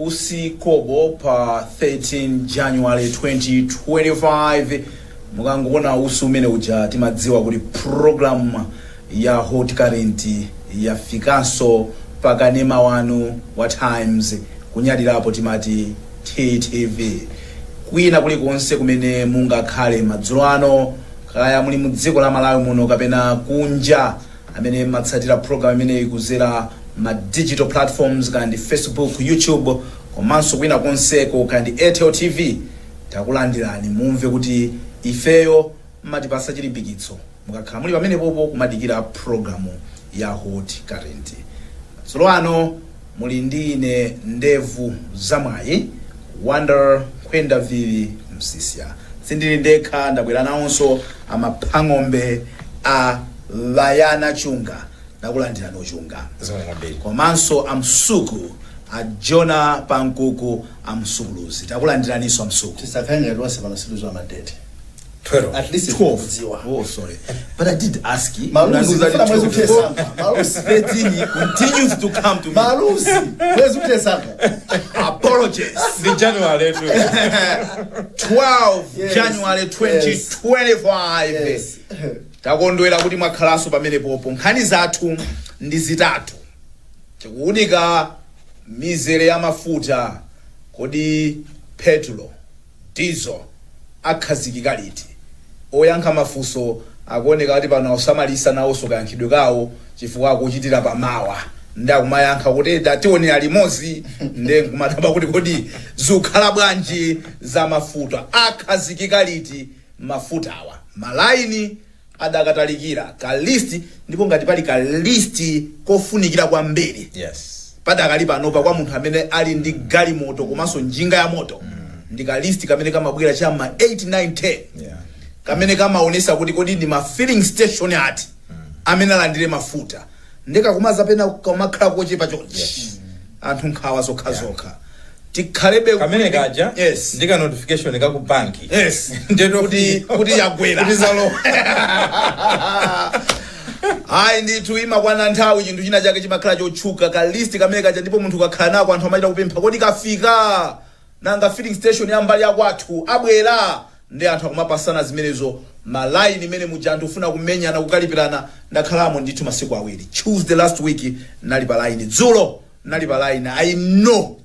usikobo pa 13 January 2025 mukangoona usu umene uja timadziwa kuti program ya Hot Current yafikanso pakanema wanu wa Times kunyadirapo timati TTV kwina kulikonse kumene mungakhale madzulo ano kaya muli mudziko la Malawi muno kapena kunja amene matsatira program imene ikuzera ma digital platforms kandi Facebook, YouTube komanso kwina konseko kandi Airtel TV takulandirani mumve kuti ifeyo matipasa chilimbikitso mukakhala muli pamene popo kumadikira programu ya Hot Current. Madzulo ano muli ndi ine Ndevu Zamwayi Wonder Kwenda Vivi Msisia sindili ndekha ndabwera nawonso amaphang'ombe a Vayana Chunga nakulandira nochunga komanso amsuku a Jona Pankuku amsukuluzi takulandiraninso amsuku tisakanya lwase vanasiluzo amadete 12 at least 12. ziwa. Oh sorry, but I did ask you. Malusi funa mwezi utesanga. Malusi Betini continues to come to me. Malusi mwezi utesanga. Apologies. The January 12 Yes. January 2025. Yes. Takondwera kuti mwakhalaso pamene popo nkhani zathu ndi zitatu. Tikuunika mizere ya mafuta kodi petrol, diesel akhazikika liti. Oyankha mafunso akuoneka kuti pano osamalisa nawonso kayankhidwe kawo chifukwa akuchitira pamawa ndakumayankha kuti datione alimozi nde kumadaba kuti kodi zikhala bwanji za mafuta akhazikika liti mafutawa malaini adakatalikira ka list ndipo ngati pali ka list kofunikira kwambiri Yes. padakali panopa kwa munthu amene ali ndi galimoto komanso njinga ya moto ndika list kamene kamabwera cha ma 8 9 10 Yeah. kamene kamaonesa kuti kodi ndi ma filling station ati amene alandire mafuta ndeka kumaza pena kamakhala kochepa chonchi. Yes. Anthu nkhawa zokha tikhalebe Kamene kaja yes ndika notification ka ku banki. yes Ndeno kuti yagwera kuti zalo. Ayi ndithu imakwana nthawi chinthu china chake chimakhala chotchuka ka list kamene kaja ndipo munthu kakhala nako anthu amachita kupempha kodi kafika nanga filling station ya mbali ya kwathu abwera ndi anthu akumapasana zimenezo malaini imene muja anthu ufuna kumenyana kukalipirana ndakhalamo ndithu masiku awiri Tuesday last week nali pa line dzulo nali pa line I know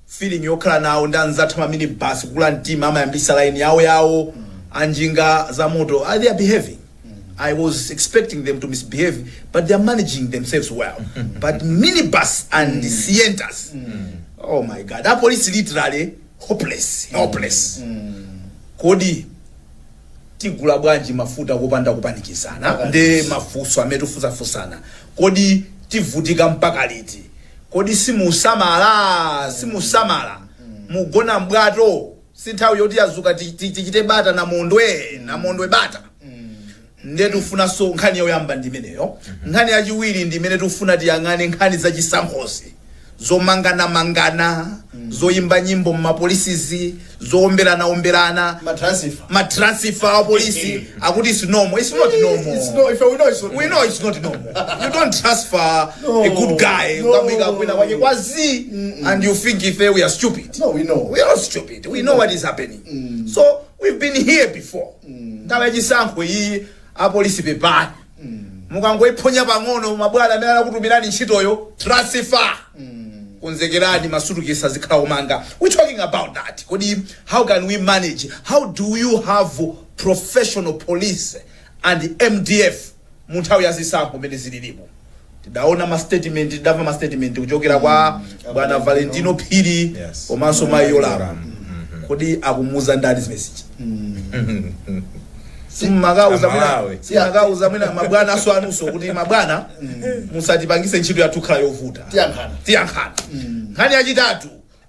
feeling yokhala nawo ndanzatha mamini bus kula mtima amayambisa line yawo anjinga za moto they are behaving. I was expecting them to misbehave, but they are managing themselves well. But minibus and the Sientas, oh my God, that police literally hopeless. Kodi tigula bwanji mafuta kupanda kupanikizana nde mafuso ametufusa kodi tivutika mpaka liti kodi simusamala mugona mbwato sinthawi yoti yazuka tichite bata na mondwe bata nde tufuna so nkhani yoyamba ndimeneyo nkhani yachiwiri ndimene tufuna tiyang'ane nkhani za chisankhozi zomangana zoyimba nyimbo mmapolisizi zoomberana matransfer wa polisi akuti it's normal. It's not normal. It's no, if we know it's not. We know it's not normal. You don't transfer a good guy and you think if we are stupid. No, we know. We are not stupid. We know what is happening. So we've been here before. Ngabe chisankho iyi apolisi pepani mukangoiponya pang'ono mabwana amene akutumirani ntchitoyo transfer kunzekerani masukisa zikhala umanga. We're talking about that. Kodi how can we manage? How do you have professional police and MDF munthawi ya zisankho mene zililipo? Tidaona ma statement kuchokera kwa bwana Valentino Phiri komanso Mayola. Kodi akumuza ndani message simagauza mwina mabwana aswanuso kuti mabwana musatipangise ntchito ya tukhala yovuta tiyankhana nkhani yachitatu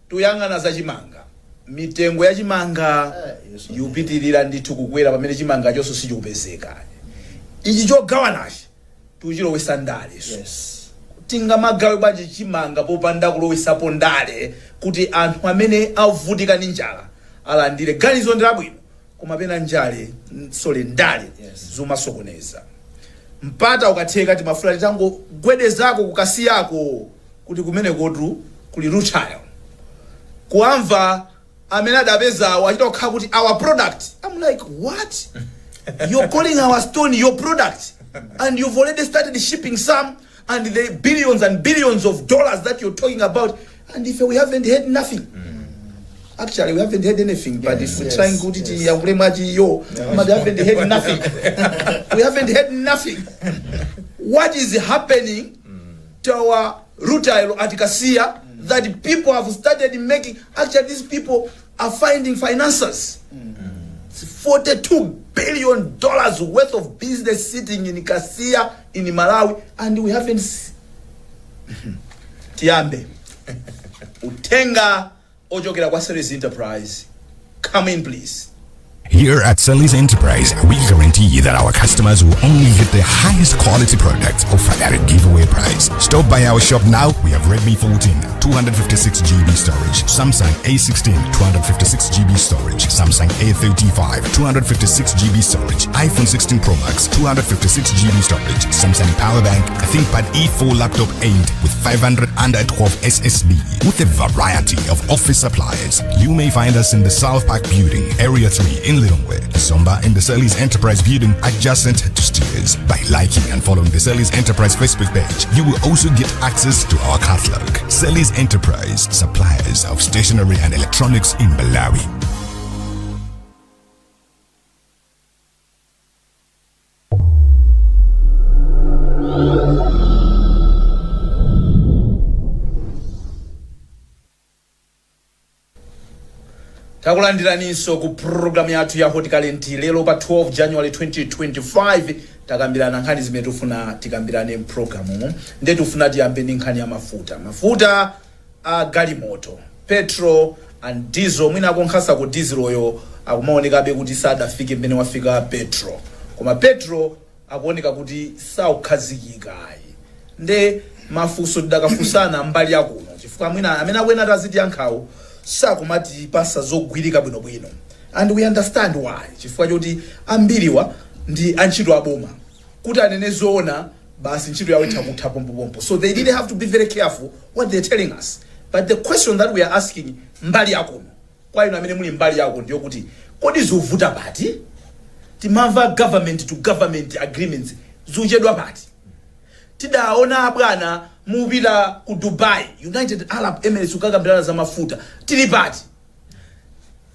tuyang'ana za chimanga mitengo ya chimanga yupitirira ndithu kukwera pamene chimanga chonso sichikupezeka ichi chogawanachi tuchilowesa ndale tingamagawe bwanji chimanga popanda kulowesapo ndale kuti anthu amene avutika ndi njala alandire ganizo ndilabwino koma pena njale sole ndale zomasokoneza mpata ukatheka timafuna titango gwedezako kukasi yako kuti kumene kotu kuli rutile kuamva amene adapeza wachitokha kuti our product. I'm like, what? You're calling our stone your product, and you've already started shipping some, and the billions and billions of dollars that you're talking about, and if we haven't heard nothing. Actually, we haven't heard anything, but if we're trying to we haven't heard nothing. We haven't heard nothing. What is happening to our retail at Kasia that people have started making? Actually, these people are finding financiers. $42 billion worth of business sitting in Kasia, in Malawi, and we haven't. Tiambe. Utenga Ojokera kwa Selly's Enterprise. Come in, please. Here at Selly's Enterprise, we guarantee that our customers will only get the highest quality products offered at a giveaway price. Stop by our shop now. We have Redmi 14, 256GB storage, Samsung A16, 256GB storage, Samsung A35, 256GB storage, iPhone 16 Pro Max, 256GB storage, Samsung Power Bank, ThinkPad E4 laptop aimed with 512 SSD, with a variety of office supplies. You may find us in the South Park Building, Area 3 in Lilongwe, Zomba in the Selly's Enterprise Building adjacent to Steers. By liking and following the Selly's Enterprise Facebook page, you will also get access to our catalog. Selly's Enterprise, suppliers of stationery and electronics in Malawi. Takulandiraniso ku program yathu ya Hot Current lero pa 12 January 2025 takambirana nkhani zimene tufuna tikambirane programu nde tufuna tiyambe ndi nkhani ya mafuta galimoto, petrol and diesel. Mwina akonkhasa ku diesel oyo akumaonekabe kuti sadafike mmene wafika petrol, koma petrol akuoneka kuti saukhazikikayi. Nde mafunso tidakafusana mbali yakuno chifukwa mwina amene akwena taziti yankhawo sakumati pasa zogwirika bwinobwino, and we understand why. Chifukwa choti ambiriwa ndi antchito aboma kuti anene zoona basi ntchito yawo itakutha pompopompo, so they really have to be very careful what they're telling us. But the question that we are asking mbali yakuno kwa ino amene muli mbali yako ndiyo kuti kodi zovuta pati? Timamva government to government agreements zuchedwa pati? Tidaona abwana mupita ku Dubai, United Arab Emirates ukakambirana za mafuta tili pati?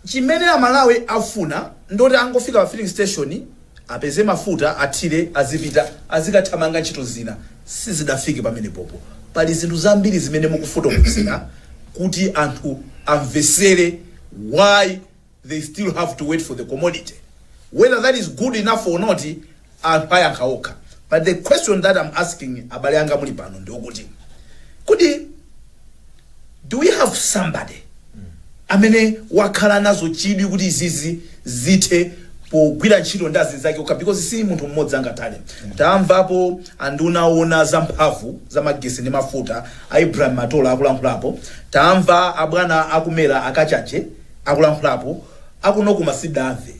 Chimene Malawi afuna ndoti angofika pa filling station apeze mafuta athire azipita azikathamanga ntchito zina sizidafike pamene popo. Pali zinthu zambiri zimene mukufotokozera kuti anthu amvesere why they still have to wait for the commodity, whether that is good enough or not anthu ayankhaokha. But the question that I'm asking abale anga muli pano ndi okuti kodi do we have somebody amene wakhala nazo chidwi kuti izizi zithe pogwira ntchito ndazi zake okha, because si munthu mmodzi angatale. Tamvapo andunaona za mphamvu za magesi ndi mafuta Ibrahim Matola akulankhulapo, tamva abwana akumera akachache akulankhulapo, akunokuma sidamve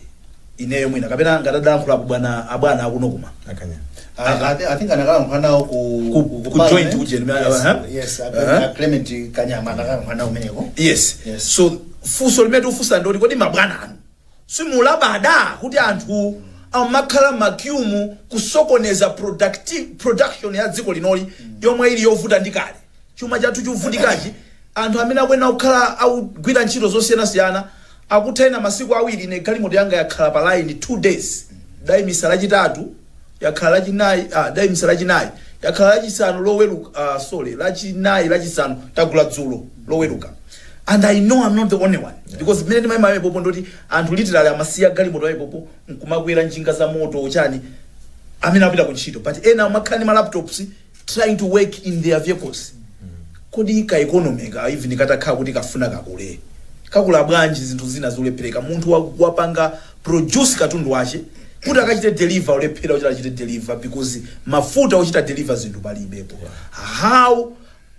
ineyo mwina kapena ngatadalankhulapo bwana abwana akunokuma Akanya. I think anakalankhula nawo ku joint uje. Yes, Clement Kanyama anakalankhula nawo umeneko. Yes. So fuso limene ufusa ndoti kodi mabwana anu simulabada kuti anthu amakhala makyumu kusokoneza production ya dziko linoli yomwe ili yovuta ndikale. Chuma chathu chuvutikachi anthu amene akwena kukhala agwira ntchito zosiyanasiyana akuthaina masiku awiri ine galimoto yanga yakhala pa line 2 days. Dai misala chitatu yakhala lachinayi, dai misala chinayi yakhala lachisanu loweruka, lachinayi lachisanu tagula dzulo loweruka. And I know I'm not the only one, because many times my popo ndoti anthu literally amasiya galimoto ya popo nkumakwera njinga za moto ochani amene apita ku ntchito, but ena amakhani ma laptops trying to work in their vehicles. Kodi ka economic even katakha kuti kafuna kakula bwanji zinthu zina zolephereka munthu wapanga produce katundu wache kuti akachite deliver olephera uchita achite deliver because mafuta ochita deliver zinthu palibepo. How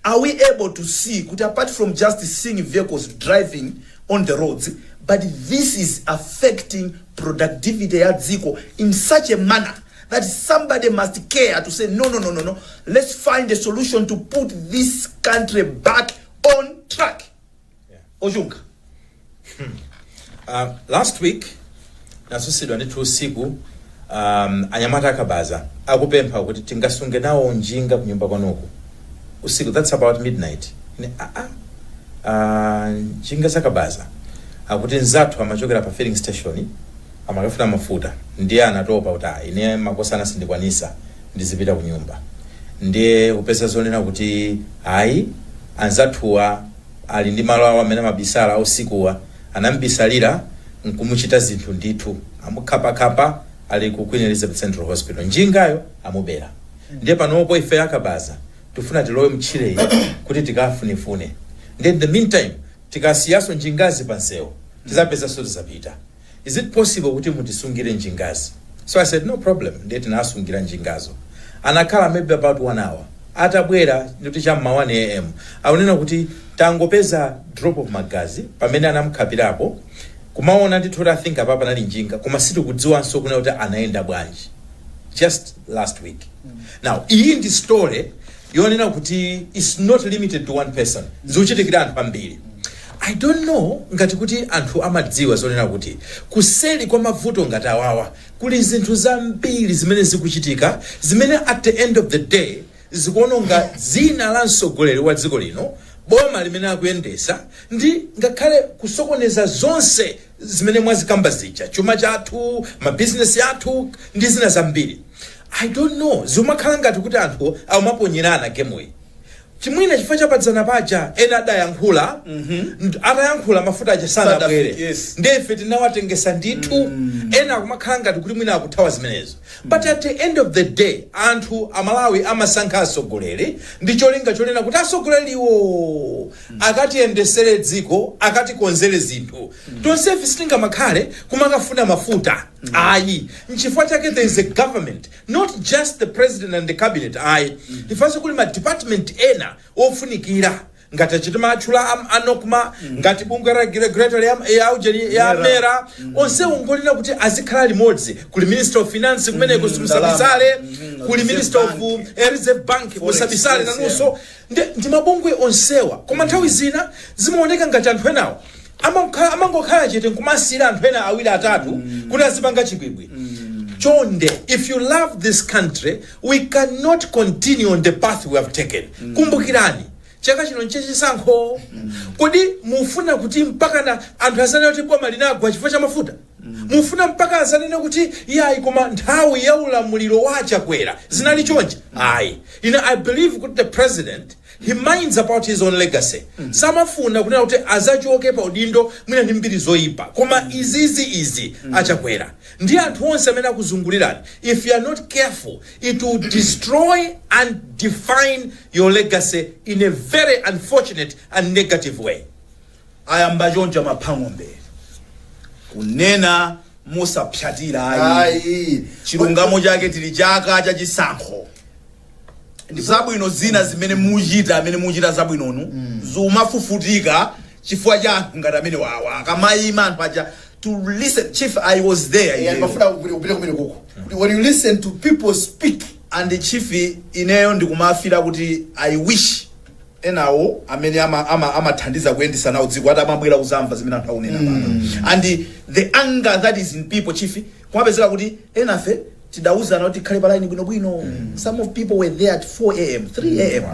are we able to see kuti apart from just seeing vehicles driving on the roads, but this is affecting productivity ya dziko in such a manner that somebody must care to say no, let's find a solution to put this country back on track. ochunga. Last week nasusidwa ndi usiku anyamata akabaza akupempha kuti tingasunge nawo njinga kunyumba kwanuko usiku. That's about midnight. Njinga zakabaza akuti nzathu amachokera pa filling station amakafuna mafuta ndiye anatopa kuti ine makosana sindikwanisa ndizipita kunyumba. Ndiye kupesa zonena kuti hayi anzathuwa ali ndi malo awo amene mabisala usikuwa anambisalira nkumuchita zinthu ndithu amukhapakapa ali ku Queen Elizabeth Central Hospital. Njingayo amubera. Ndiye panopo ife akabaza tufuna tilowe mchireyi kuti tikafunifune. Ndiye in the meantime tikasiyaso njingazi pansewo tizapeza so tizapita. Is it possible kuti mutisungire njingazi? So I said no problem. Ndiye tinasungira njingazo. Anakhala maybe about 1 hour. Atabwera ndikuti cha 1 am. Aunena kuti tangopeza drop of magazi pamene anamkhapirapo. Kumaona ndithu I think apapa nali njinga koma sitikudziwanso kuna kuti anaenda bwanji. Just last week. Now, iyi ndi story yonena kuti it's not limited to one person. Zikuchitikira anthu pambiri. I don't know ngati kuti anthu amadziwa zonena kuti kuseli kwa mavuto ngati awawa kuli zinthu zambiri zimene zikuchitika zimene at the end of the day zikuononga dzina la mtsogoleri wa dziko lino, boma limene akuyendesa ndi ngakhale kusokoneza zonse zimene mwazikamba zija, chuma chathu, mabusiness yathu ndi zina zambiri. I don't know zimakhala ngati kuti anthu amaponyerana gemoyi. Chimwina chifukwa chapadzana paja ena adayankhula atayankhula mafuta aja sana bwere ndefe tinawatengesa ndithu ena kumakhala ngati kuti mwina akuthawa zimenezo. But at the end of the day anthu amalawi amasankha atsogoleri ndi cholinga chonena kuti atsogoleriwo akatiyendesere dziko akatikonzere zinthu tonsefe sitingamakhale kumakafuna mafuta. Ayi nchifukwa chake there is a government, not just the president and the cabinet. Ayi ndifanso kuli ma department ena ofunikira ngati chitima achula anokuma ngati bungwe regulatory ya mera onse ungolina kuti azikhala limodzi kuli minister of finance kumene kusabisale kuli minister of reserve bank kusabisale nanunso ndi mabungwe onsewa. Koma nthawi zina zimaoneka ngati anthu enawo amangokhala chete nkumasira anthu ena awiri atatu kuti azipanga chibwibwi. Chonde, if you love this country, we cannot continue on the path we have taken. Kumbukirani, chaka chino nchechisankho. Kodi mufuna kuti mpaka na anthu azanene kuti boma linagwa chifukwa cha mafuta? Mufuna mpaka azanene kuti yayi koma nthawi ya ulamuliro wachakwera zinali chonje? Ayi. I believe kuti the president he minds about his own legacy. Samafuna kunena kuti azachoke pa udindo mwina ndi mbiri zoyipa koma izi achakwera. Ndi anthu onse amene akuzungulirani, if you are not careful it will destroy and define your legacy in a very unfortunate and negative way. Ayamba chonja maphang'ombe kunena musapyatira ayi chilungamo chake tili chaka cha chisankho. Zabwino zina zimene muchita amene muchita zabwinonu zumafufutika chifukwa cha anthu ngati amene wawa akamayima anthu aja to listen. Chief, I was there. When you listen to people speak, and the chief ineyo ndikumafira kuti I wish enawo amene amathandiza kuyendesa nawo dziko atamabwera kuzamva zimene anthu akunena pano. And the anger that is in people, chief, kumapezeka kuti enafe tidawuzana kuti khale palaini bwinobwino. Some of people were there at 4 a.m., 3 a.m.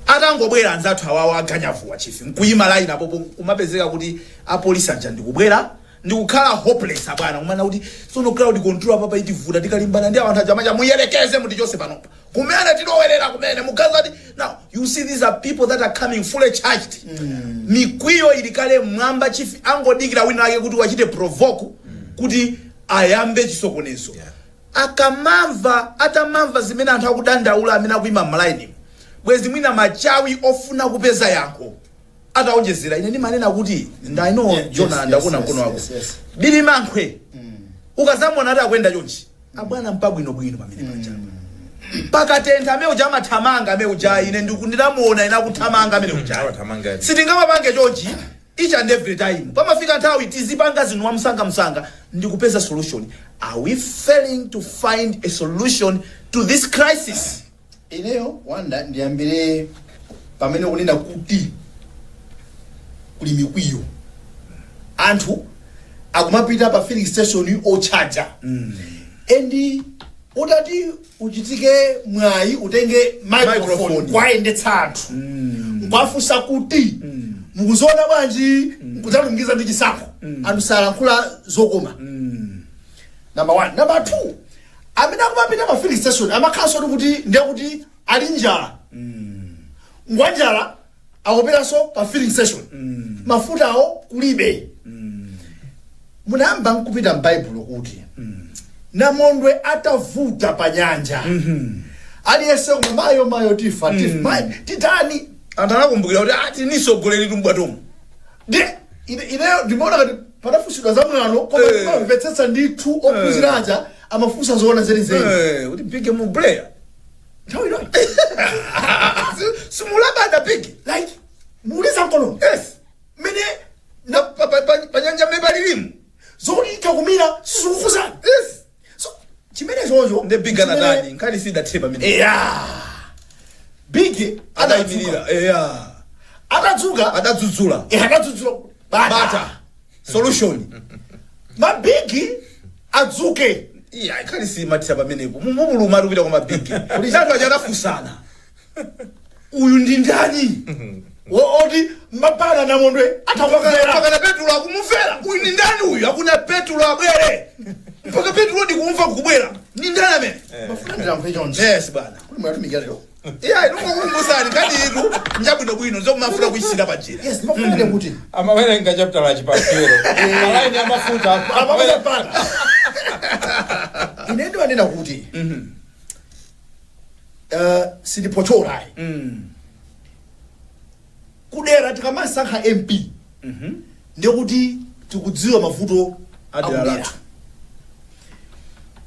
Atangobwera anzathu awawa aganyavuwa chief nkuyima line apo kumapezeka kuti apolisi aja ndikubwera ndikukhala hopeless abwana kumana kuti sono crowd control papa itivuta tikalimbana ndi anthu aja muyelekeze muti chose panopa kumene tilowerera kumene mugazati. Now you see these are people that are coming fully charged. Mikwiyo ilikale mwamba chief angodikira wina wake kuti wachite provoke kuti ayambe chisokonezo. Atamamva zimene anthu akudandaula amene akuyima malaini bwezi mwina machawi ofuna kupeza yankho ataonjezera. Ine ndimanena kuti I know Jonah ndakona mkono wako bili mankhwe ukazamona ati akwenda chonchi abwana mpabwinobwino pamene pacha pakatentha amene uja amathamanga amene uja ine ndikundiramuona ina kuthamanga amene uja sitingamapange chonchi each and every time pamafika nthawi tizipanga zinu wamsanga ndikupeza solution. Are we failing to find a solution to this crisis? Ineyo wanda ndiambire pamene unena kuti kuli mikwiyo anthu akumapita pa filling station ochaja endi utati uchitike mwayi utenge microphone kwayendetsa anthu kwafusa kuti mukuzona bwanji kudzalungiza ndi chisankho anthu salankhula zokoma number 1 number 2 amene akumapita pa filling station amakhaso kuti ndiye kuti ali njala ngwanjala akupitanso pa filling station mafuta awo kulibe munayamba nkupita m'baibulo kuti namondwe atavuta pa nyanja aliyese mayo tifa titani anthu anakumbukira kuti tinisogoleni tumbwatomu ineyo ndimaona ngati padafusidwa za mwano koma timamvetsetsa ndithu ophunziraja amafunsa zoona zenizeni kuti pige mu player nthawi ino simulabada pige like muuliza mkono yes mene pa nyanja mebalilimu zokuti ikakumira sizikufusa yes so chimene zozo nde big anadani nkhani sidatheba mene big adayimirira atadzuka adadzudzula bata solution mabigi adzuke nkhani simathisa pamenepo mumuluma ari kupita kwa mabigi ndanthu aja adafusana uyu ndi ndani oti mapana namondwe atakana petulo akumufera uyu ndi ndani uyu akuna petulo abwere mpaka petulo ndikumva kukubwera ni ndani amene yes bwana ndikukumbusani kadi itu njabwinobwino zomafuna kuyisira pajira yes mafuna kuti amawerenga chapter la chipasero alaini amafuta amaweza pana inendo anena kuti sidipochorai kudera tikamasankha MP ndekuti tikudziwa mavuto akudera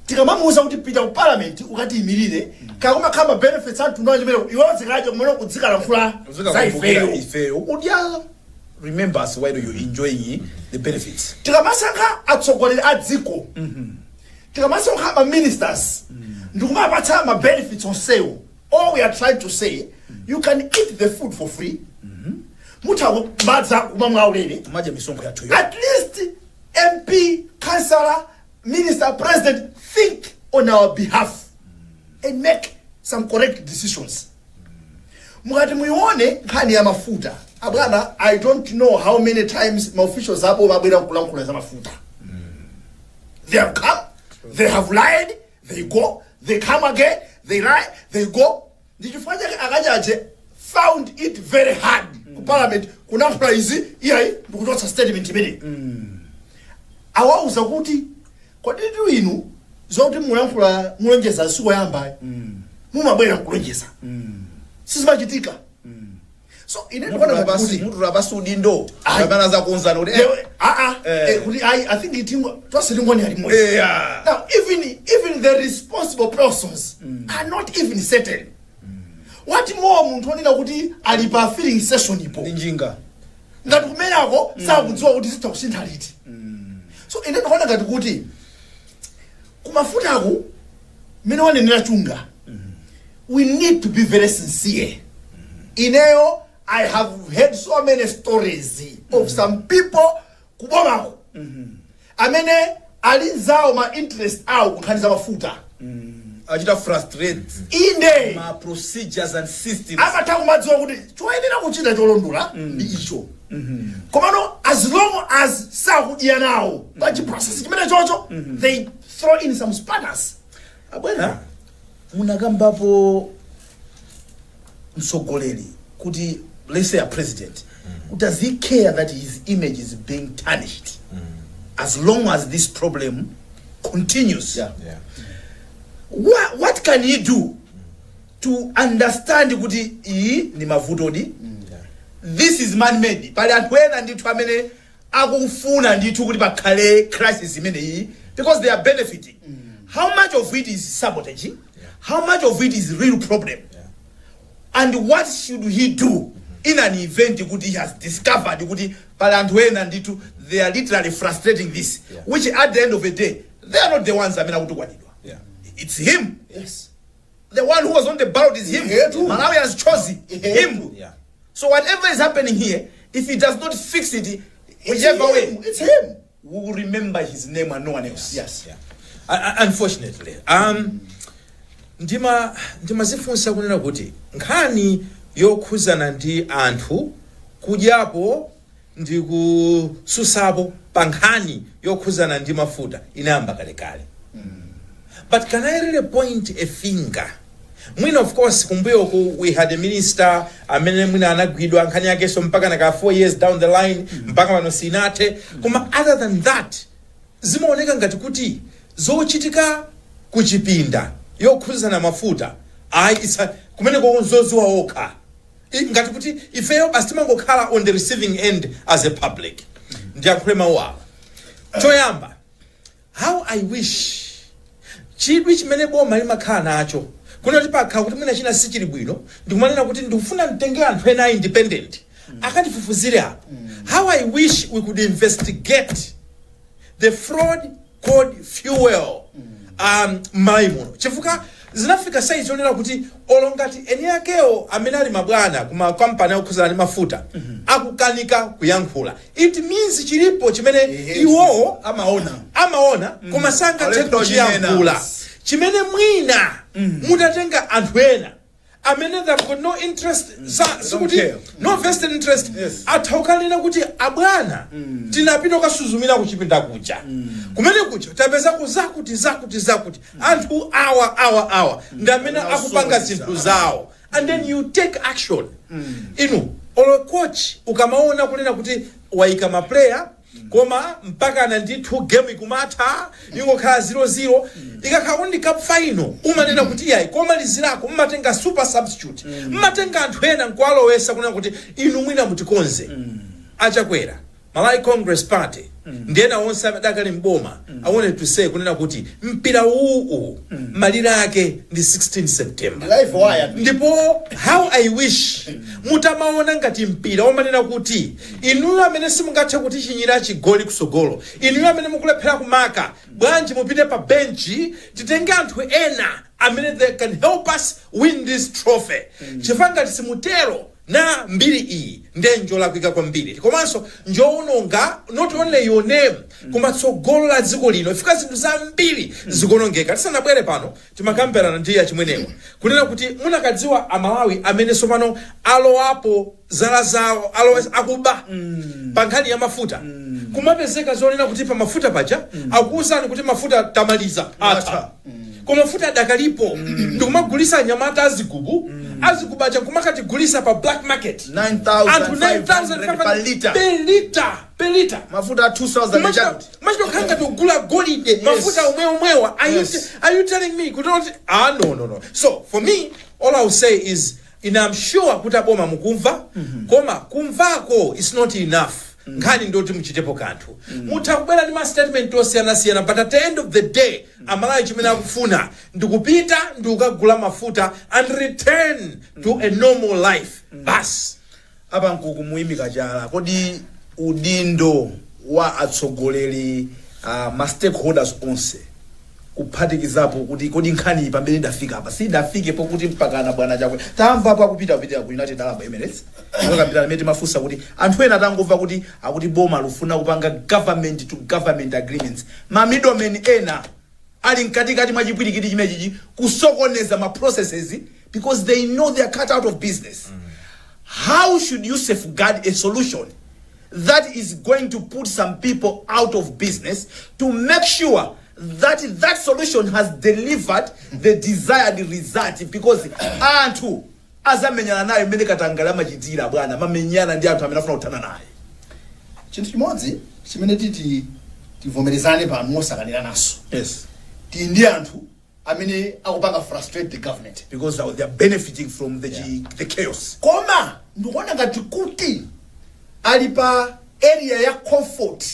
tikamamuuza kuti pita ku parliament ukati imirire kakoma khama benefits anthu nawo chimene iwozekaje kumene kudzikala mfula za ifeyo udya remember us while you enjoying the benefits tikamasankha atsogoleri a dziko tikamasankha ma ministers ndikumapatsa ma benefits onsewo. All we are trying to say, you can eat the food for free. At least MP, councillor, minister, president think on our behalf and make some correct decisions. I don't know how many times my officials have mafuta. They have come, they have lied, they go, they come again, they lie, they go. Did you find that found it very hard? Parliament kuna prize iyai ndikutosa statement imene awauza kuti kwaditu inu zoti muyankhula mulonjeza siku yamba mumabwera kulonjeza sizimachitika so ine ndikuona kuti mutu rabasudi ndo abana za kunzana kuti kuti I think it twasilingoni alimo now even the responsible persons are not even certain. What more muntu onena kuti ali pa filling session ipo njinga ngati kumenako sakudziwa kuti sitha kusintha liti so ine ndikuona ngati kuti kumafutako mene wanenera chunga we need to be very sincere. Ineyo I have heard so many stories of some people kubomako amene alinzawo ma interest awo kunkhani za mafuta ajita frustrate inde ma procedures and systems amatha kumadziwa kuti choyenera kuchita cholondola ndi icho komano as long as sakudya nawo pachi process chimene chocho they throw in some sputters. Abwana munakambapo msogoleri kuti let's say a president does he care that his image is being tarnished as long as this problem continues? What can he do to understand kuti ni mavutodi this is man made pali anthu ena ndithu amene akufuna ndithu kuti pakhale crisis imene because they are benefiting. How much of it is sabotage? How much of it is real problem? And what should he do in an event kuti he has discovered kuti pali anthu ena ndithu they are literally frustrating this which at the end of the day they are not the ones amene akutukwanidwa. It's him. Yes. The one who was on the ballot is him. Malawi has chosen him. So whatever is happening here if he does not fix it, It's whichever way, him. It's him. we will remember his name and no one else. Yes. Unfortunately, ndimazifunsa kunena kuti nkhani yokhuzana ndi anthu kudyapo ndi kususapo pa nkhani yokhuzana ndi mafuta inayamba kalekale. But can I really point a finger? Mwina of course kumbuyoku we had a minister amene mwina anagwidwa nkhani yake so mpaka naka 4 years down the line mpaka pano sinathe. Koma other than that zimaoneka ngati kuti zochitika kuchipinda yokhuzana mafuta kumene konzoziwa okha ngati kuti ifeyo basi timangokhala on the receiving end as a public. Ndiyankhule mawu awa. Choyamba, how I wish chidwi chimene boma limakhala nacho kunoti pakha kuti mwina china si chili bwino ndikumanena kuti ndikufuna mtenge anthu ena independent akatifufuzire apo. How I wish we could investigate the fraud called fuel maimuno chifukwa zinafika size onena kuti olongati eni yakewo amene ali mabwana kuma company yokhuzana ndi mafuta akukanika kuyankhula, it means chilipo chimene iwo amaona koma sangathe kuchiyankhula chimene mwina mutatenga anthu ena amene they've got no interest no vested interest. Athaukanena kuti abwana tinapita kasuzumira kuchipinda kuja kumene kuja tapeza zakuti anthu awa ndi amene akupanga zinthu zawo and then you take action. Olo coach ukamaona kunena kuti waika ma player koma mpaka na ndithu game ikumatha ingokhala 0-0 ikakhala ndi cup final umanena kuti yayi koma lizirako mmatenga super substitute mmatenga anthu ena nkwalowesa kunena kuti inu mwina mutikonze achakwera Malai Congress Party ndena onse adakali mboma I wanted to say kunena kuti mpira uu malira yake ndi 16 September Live wire. ndipo how I wish mutamaona ngati mpira omanena kuti inu amene simungathe kuti chinyira chigoli kusogolo inu amene mukulephera kumaka bwanji mupite pa benchi titenge anthu ena amene they can help us win this trophy. Chifanga tisimutero na mbiri iyi ndenjo lakwika kwambiri komanso njoononga not only your name koma tsogolo la dziko lino ifika zinthu zambiri zikonongeka. Tisanabwere pano timakambirana ndi achimwenewa kunena kuti munakadziwa amalawi amene sopano alowapo zala zawo akuba pa nkhani ya mafuta kumapezeka zonena kuti pa mafuta paja akuwuzani kuti mafuta tamaliza atha koma mafuta adakalipo ndikumagulisa nyamata azigubu azigubacha kumakati pa black market 9,500 per liter mafuta 2,000 machito khanga togula golide mafuta umwewa are you telling me no. So for me all I will say is I'm sure kuti aboma mukumva koma kumvako is not enough. Ngani ndoti muchitepo kanthu mutakubwera ndi ma statement osiyana but at the end of the day amalawi chimene akufuna ndikupita ndikukagula mafuta and return to a normal life. Bas apa nkuku muimika chala kodi udindo wa atsogoleri ma stakeholders onse kuphatikizapo kuti kodi nkhani pamene ndafika apa sidafike pokuti mpakana bwana chakwe tamva pa kupita ku United Arab Emirates ngakapita meti mafusa kuti anthu ena tangomva kuti akuti boma lufuna kupanga government to government agreements ma middlemen ena ali mkatikati mwa chipwirikiti chimechi kusokoneza ma processes because they know they are cut out of business. How should you safeguard a solution that is going to put some people out of business to make sure that solution has delivered the desired result? Because anthu azamenyana nayo mene katangala machitira bwana mamenyana ndi anthu amene afuna kutana naye. Chinthu chimodzi chimene tivomerezane pano mosakanira naso. Yes. Ndi anthu amene akupanga frustrate the government because they are benefiting from the chaos. Koma ndikuona ngati kuti ali pa area ya comfort.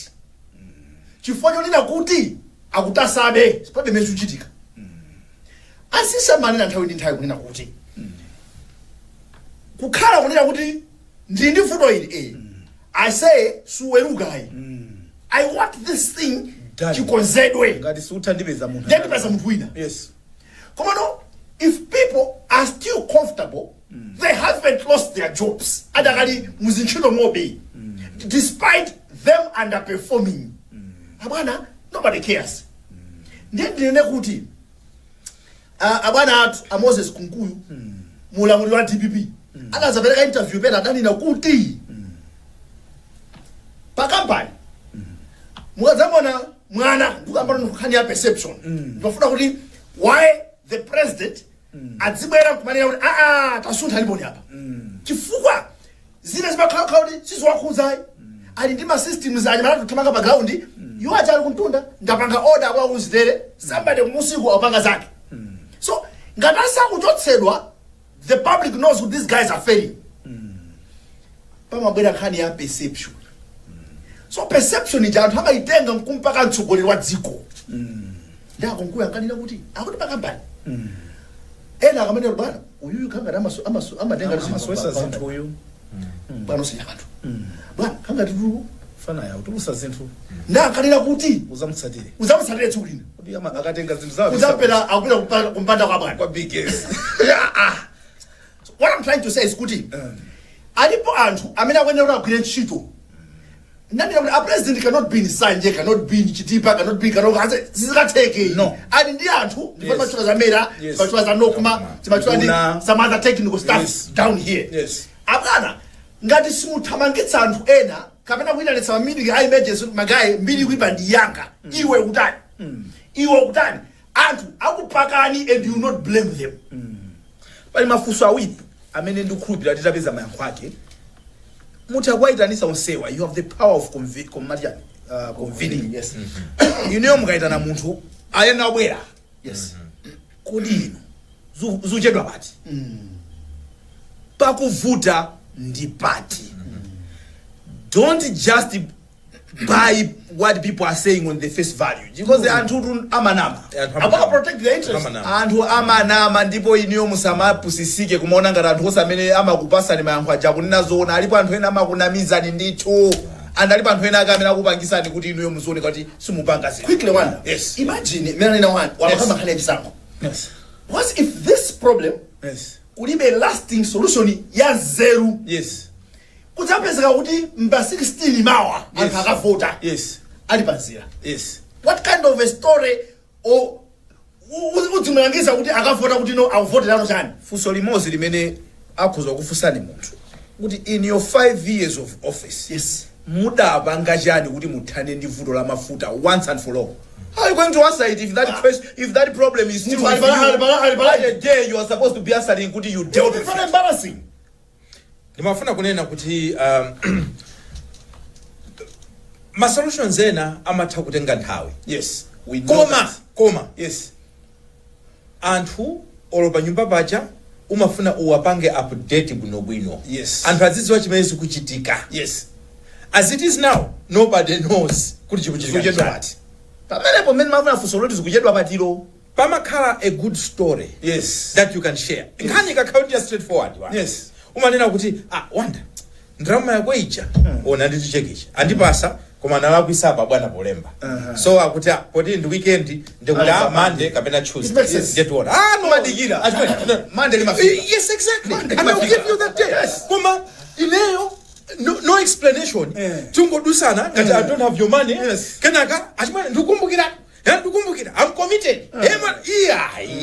Chifukwa chonena kuti akutasabe sipabe mesu chitika. Asisa manena nthawi ndi nthawi kunena kuti kukhala kunena kuti ndi futo ili I say suwerugai. I want this thing chikonzedwe ngati suthandipeza munthu ndipeza munthu wina. Yes. Come on, if people are still comfortable they haven't lost their jobs adakali muzinchilo ngobe despite them underperforming abana nobody cares ndine kuti abana athu a Moses Kunkuyu mulamuli wa DPP akazapereka interview pena danina kuti pakambani mukadzamona mwana ndikamba nkhani ya perception ndofuna kuti why the president adzibwera kumanena kuti tasuntha liboni apa chifukwa zine zimakhala kuti siziwakhudzayi ali ndi ma systems anye malatu kuthamanga pa ground iwo achali kuntunda ndapanga order kwa kuzitere somebody musiku apanga zake so ngatasa kuchotsedwa the public knows that these guys are failing pamabwera nkhani ya perception so perception ija anthu amaitenga mkumpaka mtsogoleri wa dziko ndako nkuya nkanena kuti akuti pakambani ena akamenera bwana uyuyu khanga amatenga amaswesa zinthu uyu bwana usinyakatu bwana khanga titu fana ya utulusa zinthu ndakanena kuti uzamutsatire tsulina kuti akatenga zinthu zawo uzapela akupita kumpanda kwa bwana kwa biggest so what I'm trying to say is kuti alipo anthu amene akwenera kugwira ntchito nani a president cannot be in Sanje, cannot be in Chitipa, cannot be zizikatheke no ali ndi anthu ndipo machula za mera machula za nokuma machula ndi some other technical stuff down here abana ngati simuthamangitsa anthu ena kapena kuyitanitsa mamiliki a emergency magayi mbiri kuipa ndi yanga iwe utani anthu akupakani and you not blame them pali mafunso awiri amene ndikukhulupirira titapeza mayankho ake mutakwaitanisa onsewa you have the power of convening yes ineyo mukaitana munthu ayena abwera yes kodi inu zuchedwa pati pakuvuta ndi pati don't just buy what people are saying on the face value because anthu amanama about protect their interest anthu amanama ndipo iniyo musamapusisike kumaona ngati anthu osamene amakupasani mayankho aja kunena zoona alipo anthu ena amakunamizani ndithu and alipo anthu ena akamene akupangisani kuti iniyo muzione kuti simupanga zinthu quickly one yes imagine mena nina one wamakamba khale chisango yes what if this problem yes kulibe lasting solution ya zero yes kudzapezeka kuti mba 16 mawa anthu akavota yes ali panzira yes what kind of a story or udzimangisa kuti akavota kuti no avotelano chani funso limodzi limene akhuza kufunsani munthu kuti in your 5 years of office yes mudapanga chani kuti muthane ndi vuto la mafuta once and for all. How are you going to answer it if that question, if that problem is still with you? By the day you are supposed to be answering kuti you dealt with it. It's embarrassing. Nimafuna kunena kuti ma solutions ena amatha kutenga nthawi. Yes, we know koma yes anthu olopa nyumba paja umafuna uwapange update bwino. Yes, anthu azidziwa chimene chikuchitika. Yes, as it is now nobody knows kuti chikuchitika pati pamenepo mmene mafuna funso loti zikuchedwa patiro pamakhala a good story. Yes, that you can share. Nkhani kakaundi ya straightforward. Yes, umanena kuti wanda ndrama yako ija ona nditichekisha andipasa koma nalakwisa apa bwana polemba so akuti poti ndi weekend ndikuti Monday kapena Tuesday get what no madikira Monday limafika. Yes, exactly, and I will give you that day. Yes, koma ineyo no explanation tungodusana ngati I don't have your money. Yes, kenaka achimwe ndikumbukira I'm committed.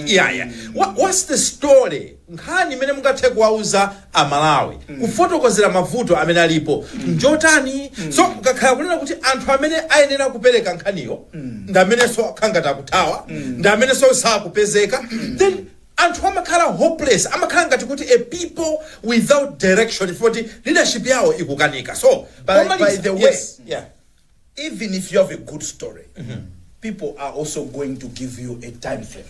Yeah. What's the story? Nkhani mene mungathe kuwauza amalawi kufotokozera mavuto amene alipo njotani. So ngakhala kunena kuti anthu amene ayenera kupereka nkhaniyo ndamene so khangata kutawa ndamene so sakupezeka then anthu amakhala hopeless, amakhala ngati kuti a people without direction for the leadership yawo ikukanika. So by the way, yeah, even if you have a good story, people are also going to give you a time frame.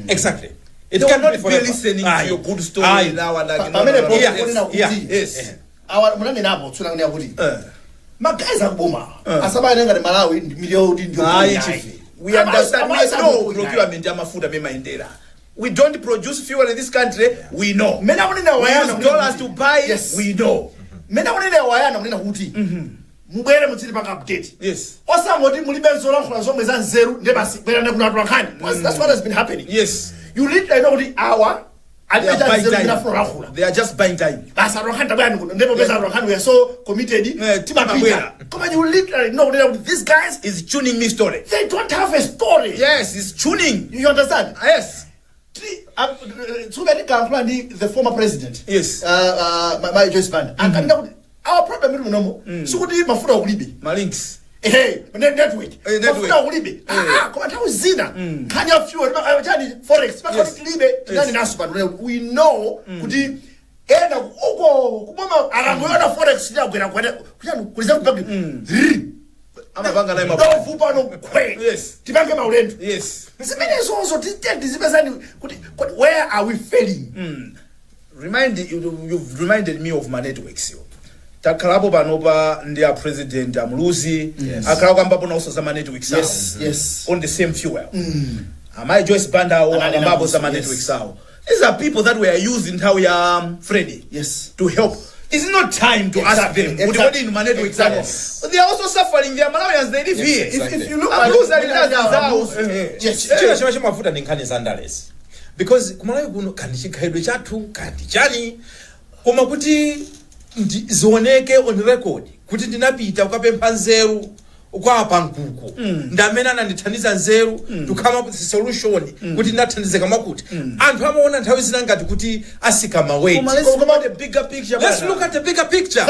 Exactly. It cannot be listening to your good story now and again. Yes. Our munane napo tsunangania kuti magaza kuboma asabayenga Malawi milioni ndio. We understand. We know procurement ya mafuta memaendera. We don't produce fuel in this country. We know. Mena kunena wayana dollars to buy. Yes. We know. Mena kunena wayana munena kuti mubwere mutsiri paka update. Yes. Osangoti mulibenzo lankhula zomwe za nzeru nde basi bwera nekuna twakhani. That's what has been happening. Yes. You read I know kuti They are buying time. They are just buying time. Basa rohanda bwana ndipo pesa rohanda we are so committed. Timapita. Come on, you literally know that these guys is tuning me story. They don't have a story. Yes, it's tuning. You understand? Yes. The former president. Yes. My Joyce Band. Our problem is no more. So what do you mafuta ulibi? My links. Hey, network. Mafuta ulibi. Kwa hata uzina. Kanya fuel. Forex. We know kuti ena uko kuboma arangoyona forex ya kwenda kuliza mpaka amabanga nayo mabanga vupa no kwe. Yes. Tibange maulendo. Yes. Zimene zonzo titende zimezani kuti where are we failing? You've reminded me of my networks. Takalapo panopa ndia president amuluzi akala kwamba pona uso za networks. Yes. On the same fuel. Am Joyce Banda or amabo za networks sao. These are people that we are using how we are Freddy. Yes. To help. It's not time to ask them. They are also suffering. Their Malawians, they live here. If you look at yes, mafuta ni nkani sandales. Because kumalawi kuno kandichi kaidwe chatu kandi chani koma kuti zioneke on record kuti ndinapita ukapempha nzeru ukwapa nkuku ndamene anandithandiza nzeru to come up with a solution kuti ndathandizeka makuti anthu amaona nthawi zina ngati kuti asika maweti. Let's look at the bigger picture.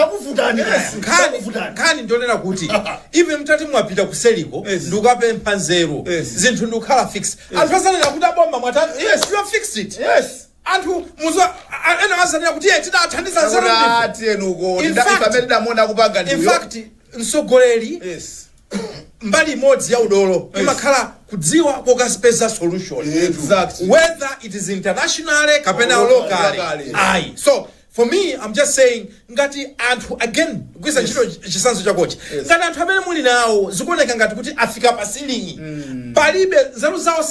Kani ndionera kuti even mtati mwapita kuseliko ndukapempha nzeru zinthu ndukhala fix anthu asanena kuti abomba mwatani. Yes, you have fixed it. Yes. Anthu muzo ena wazanira kuti tidathandiza nzeru in fact msogoleri mbali imodzi ya udolo imakhala kudziwa kokasipeza solution. Exactly. Whether it is internationally kapena locally. Aye. So for me, I'm just saying ngati anthu again kwisa ntchito chisanzo chakochi ngati anthu amene muli nawo zikuoneka ngati kuti afika pa ceiling palibe nzeru zawo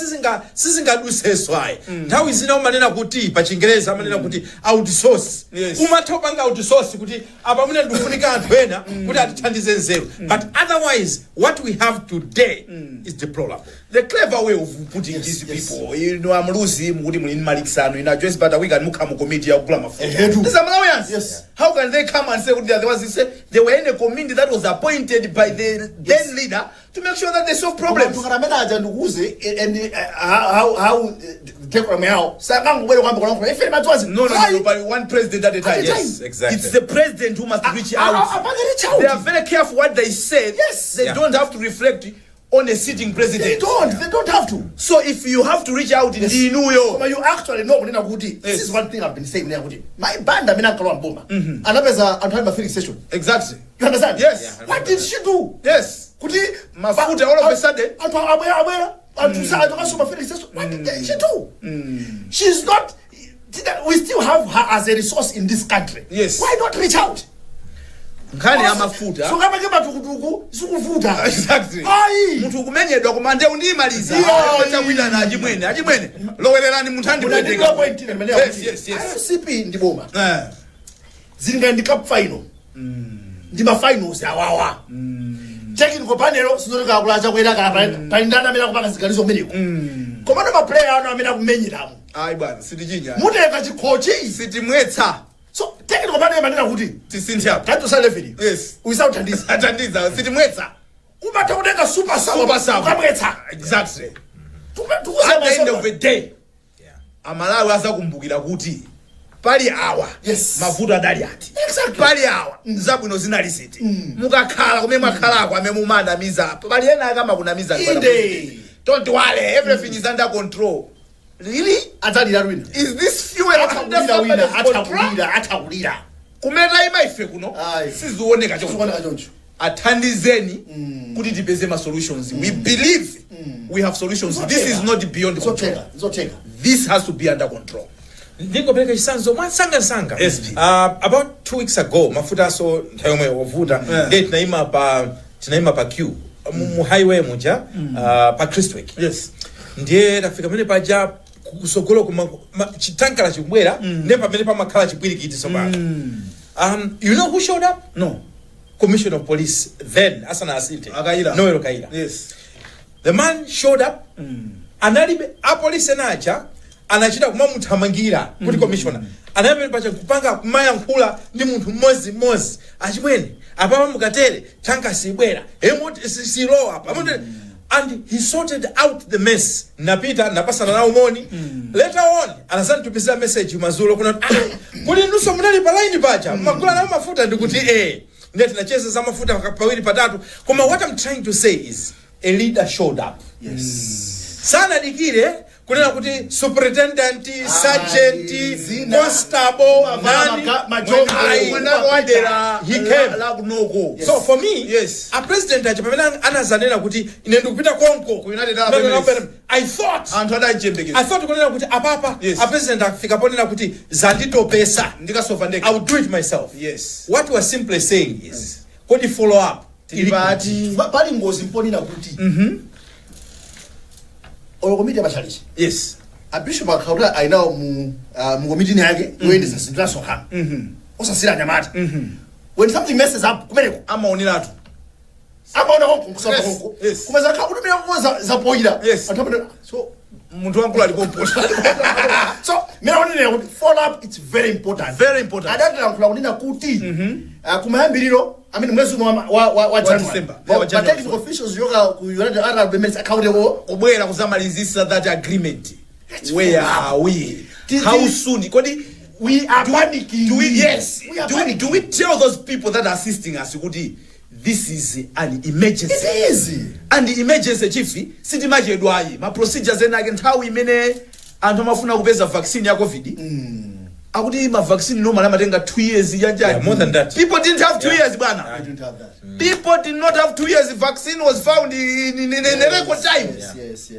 sizingaduseso ayi nthawi zina umanena kuti pa Chingereza amanena kuti outsource. Umatha upanga outsource kuti apa mune ndikufunika anthu ena kuti atithandize nzeru but otherwise what we have today is deplorable. The clever way of putting these people, you know, I'm losing Mudi in Maliksan, you know, just but we can come committee of Glama. These are Malawians. Yes. How can they come and say what the other ones say? They were in a committee that was appointed by the then leader to make sure that they solve problems. And how take from now. No, but one president at a time. Yes, exactly. It's the president who must reach out. They are very careful what they say. Yes. They don't have to reflect on a sitting president. They don't have to. So if you have to reach out in the you actually know this is one thing I've been saying. My band I mean Bomba. Another filling station. Exactly. You understand? Yes. What did she do? Yes. Mafuta all of a sudden. What did she do? She's not. We still have her as a resource in this country. Yes. Why not reach out? Nkani ya mafuta. So kama kama tukutuku sikuvuta. Exactly. Ai. Muntu kumenyedwa kumande undimaliza. Chakwina na ajimwene. Lowererani muntandi kweteka. Yes. CP ndiboma. Zinga ndikap final. Ndima finals awawa. Technical panel sinzoka kulacha kwenda kapa. Paindana mena kupanga zikalizo meneko. Komanda ma player ano amena kumenyeramu. Ai bwana, sitijinya. Muteka chikochi sitimwetsa. So technical panel manena kuti tisinthia. Kanto sa level. Yes. Without athandiza sitimwetsa. Umata kudeka super sub. Kamwetsa. Exactly. At the end of the day. Amalawi azakumbukira kuti pali awa. Yes. Mavuta dali ati. Exactly. Pali awa. Nzabwino zinali siti. Mukakhala kumwe mwakhala kwa memumanda miza. Pali ena kama kuna miza. Don't worry, everything is under control. Really? Is this fuel under atakulira. Kumeta ima ife kuno. Sizuoneka choncho. Athandizeni kuti tipeze ma solutions. We believe we have solutions. This is not beyond control. This has to be under control. Ndingopeleka chisanzo mwansanga. About 2 weeks ago mafuta so ntayomwe ovuta tinaima pa queue mu highway muja pa Christwick. Yes. Ndiye tafika mene paja kusogolo kuma chitanka la chibwera ndiye pamene pamakhala chipwirikiti sobana. You know who showed up? No. Commissioner of Police then Asana Asinte. Noel Kaira. Yes. The man showed up. Analibe a police nacha anachita kumamuthamangira kuti commissioner anayambira pacha kupanga kumayankhula ndi munthu mmodzi achimwene apapa mukatere tanka sibwera emoti silowa pamoja and he sorted out the mess. Napita napasana na umoni. Later on anazanitupizia message mazulo kuna kuli nusu munali pa line pacha magula na mafuta ndikuti ndio tunacheza za mafuta pawili patatu. Kuma what I'm trying to say is a leader showed up. Yes. Sana dikire kunena kuti superintendent, sergeant, constable, he came. Yes. So for me, yes, a president anazanena kuti ine ndikupita konko I thought kunena kuti apapa a president afika ponena kuti zandito pesa ndikasova ndeka I would do it myself. Yes. What we are simply saying is Kodi follow up tilipati pali ngozi mponina kuti komiti abashalishi. Yes. A bishop akauta aina mu committee yake yoendesa sindra sokhana. Osasira nyamata. When something messes up kumeneko amaonelatu. Amaona kusaba konko. Kumeza ka utumira kuza za poida. Atapenda so muntu wankulu alipompota. So mina onene follow up, it's very important. Very important. Adakira nkula kunena kuti kumayambiriro I mean mwezi wa December. But technical officials yoga ku United Arab Emirates accountable obwera kuzamalizisa that agreement. Where are we? How soon? Kodi we are panicking. Do we tell those people that are assisting us Kodi this is an emergency? It is. And the emergency chief sindi majedwayi ma procedures enake nthawi imene anthu amafuna kupeza vaccine ya COVID. Akuti ma vaccine normal amatenga 2 years yanjani. More than that. People didn't have 2 years bwana. I didn't have that. People did not have 2 years. The vaccine was found in a record time. Yes.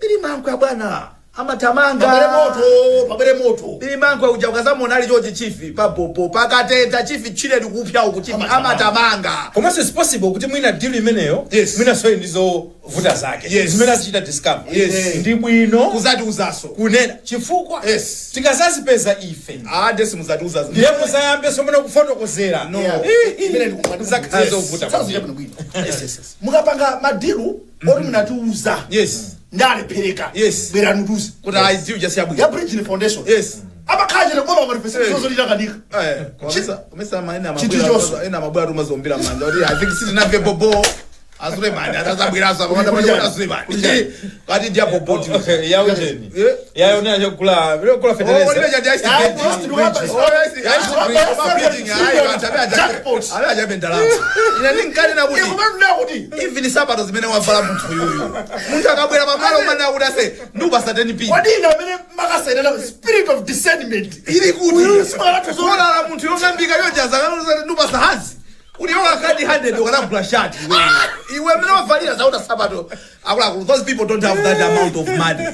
Bili mangu bwana. Amatamanga. Pabere moto. Bili mangu uja ukazamona ali George chief papopo pakatenta chief chile likupya uku chief amatamanga. Koma it's possible kuti mwina deal imeneyo mwina so ndizo vuta zake. Zimene sichita discover. Ndi bwino kuzati uzaso. Kunena chifukwa tikazazipeza ife. Desi muzati uzaso. Ndiye muzayambe somena kufotokozera. No. Imene ndikumaza vuta. Yes. Mukapanga madilu ori munatiuza. Yes. Ndale pereka. Yes. Bera nuduzi. Kuti aidziu just yabu. Ya bridge foundation. Yes. Abakaje ngoma manifestation zozo litakanika. Komesa maana mabwera rumazombira manja. I think sisi nave bobo. Azure manja atazabwira asa kwa ndabona azure manja. Kati dia bobo ya ujeni. Ya yona yokula federation. Ole jadi ice even sabato zimene wavala munthu yuyu. Munthu akabwera pamalo mana udase nduba sateni pi. Wadina amene makasayina spirit of discernment. Ili kuti sola la munthu yongambika yojaza kana nduba sahazi. Uliona kadi 100 ukana shati iwe mena wavalira zauta sabato akula those people don't have that amount of money.